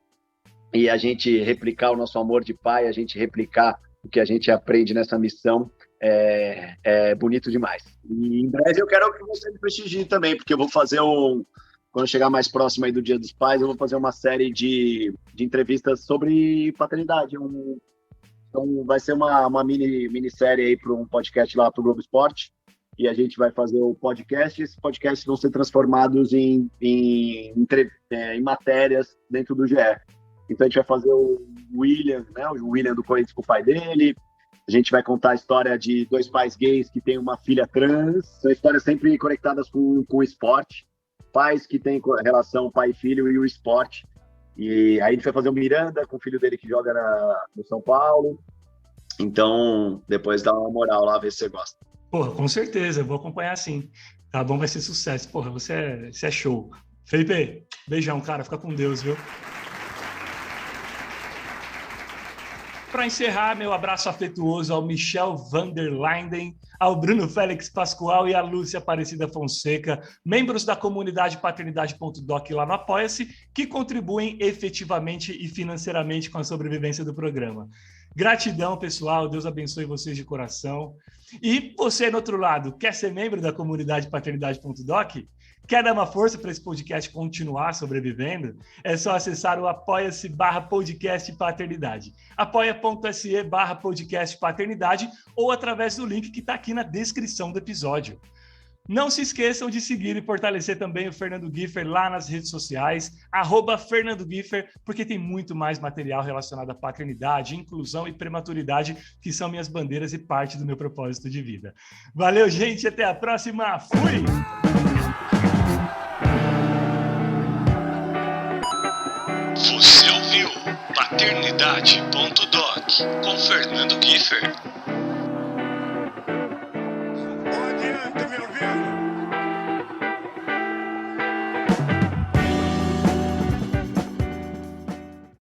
e a gente replicar o nosso amor de pai, a gente replicar o que a gente aprende nessa missão, é bonito demais. E em breve eu quero que você me prestigie também, porque eu vou fazer quando chegar mais próximo aí do Dia dos Pais, eu vou fazer uma série de entrevistas sobre paternidade. Então vai ser uma minissérie aí para um podcast lá para o Globo Esporte, e a gente vai fazer o podcast, e esses podcasts vão ser transformados em matérias dentro do GE. Então a gente vai fazer o William, né, o William do Corinthians com o pai dele, a gente vai contar a história de 2 pais gays que têm uma filha trans, são histórias sempre conectadas com o esporte, pais que têm relação pai e filho e o esporte. E aí a gente vai fazer o Miranda com o filho dele que joga no São Paulo. Então, depois dá uma moral lá, ver se você gosta. Porra, com certeza, eu vou acompanhar sim. Tá bom, vai ser sucesso. Porra, você é show. Felipe, beijão, cara. Fica com Deus, viu? Para encerrar, meu abraço afetuoso ao Michel van der Linden, ao Bruno Félix Pascoal e à Lúcia Aparecida Fonseca, membros da comunidade paternidade.doc lá no Apoia-se, que contribuem efetivamente e financeiramente com a sobrevivência do programa. Gratidão, pessoal. Deus abençoe vocês de coração. E você, do outro lado, quer ser membro da comunidade paternidade.doc? Quer dar uma força para esse podcast continuar sobrevivendo? É só acessar o apoia-se/podcast paternidade. apoia.se/podcast paternidade ou através do link que está aqui na descrição do episódio. Não se esqueçam de seguir e fortalecer também o Fernando Giffer lá nas redes sociais, @FernandoGiffer, porque tem muito mais material relacionado à paternidade, inclusão e prematuridade, que são minhas bandeiras e parte do meu propósito de vida. Valeu, gente, até a próxima. Fui! Você ouviu Paternidade.doc com Fernando Giffer.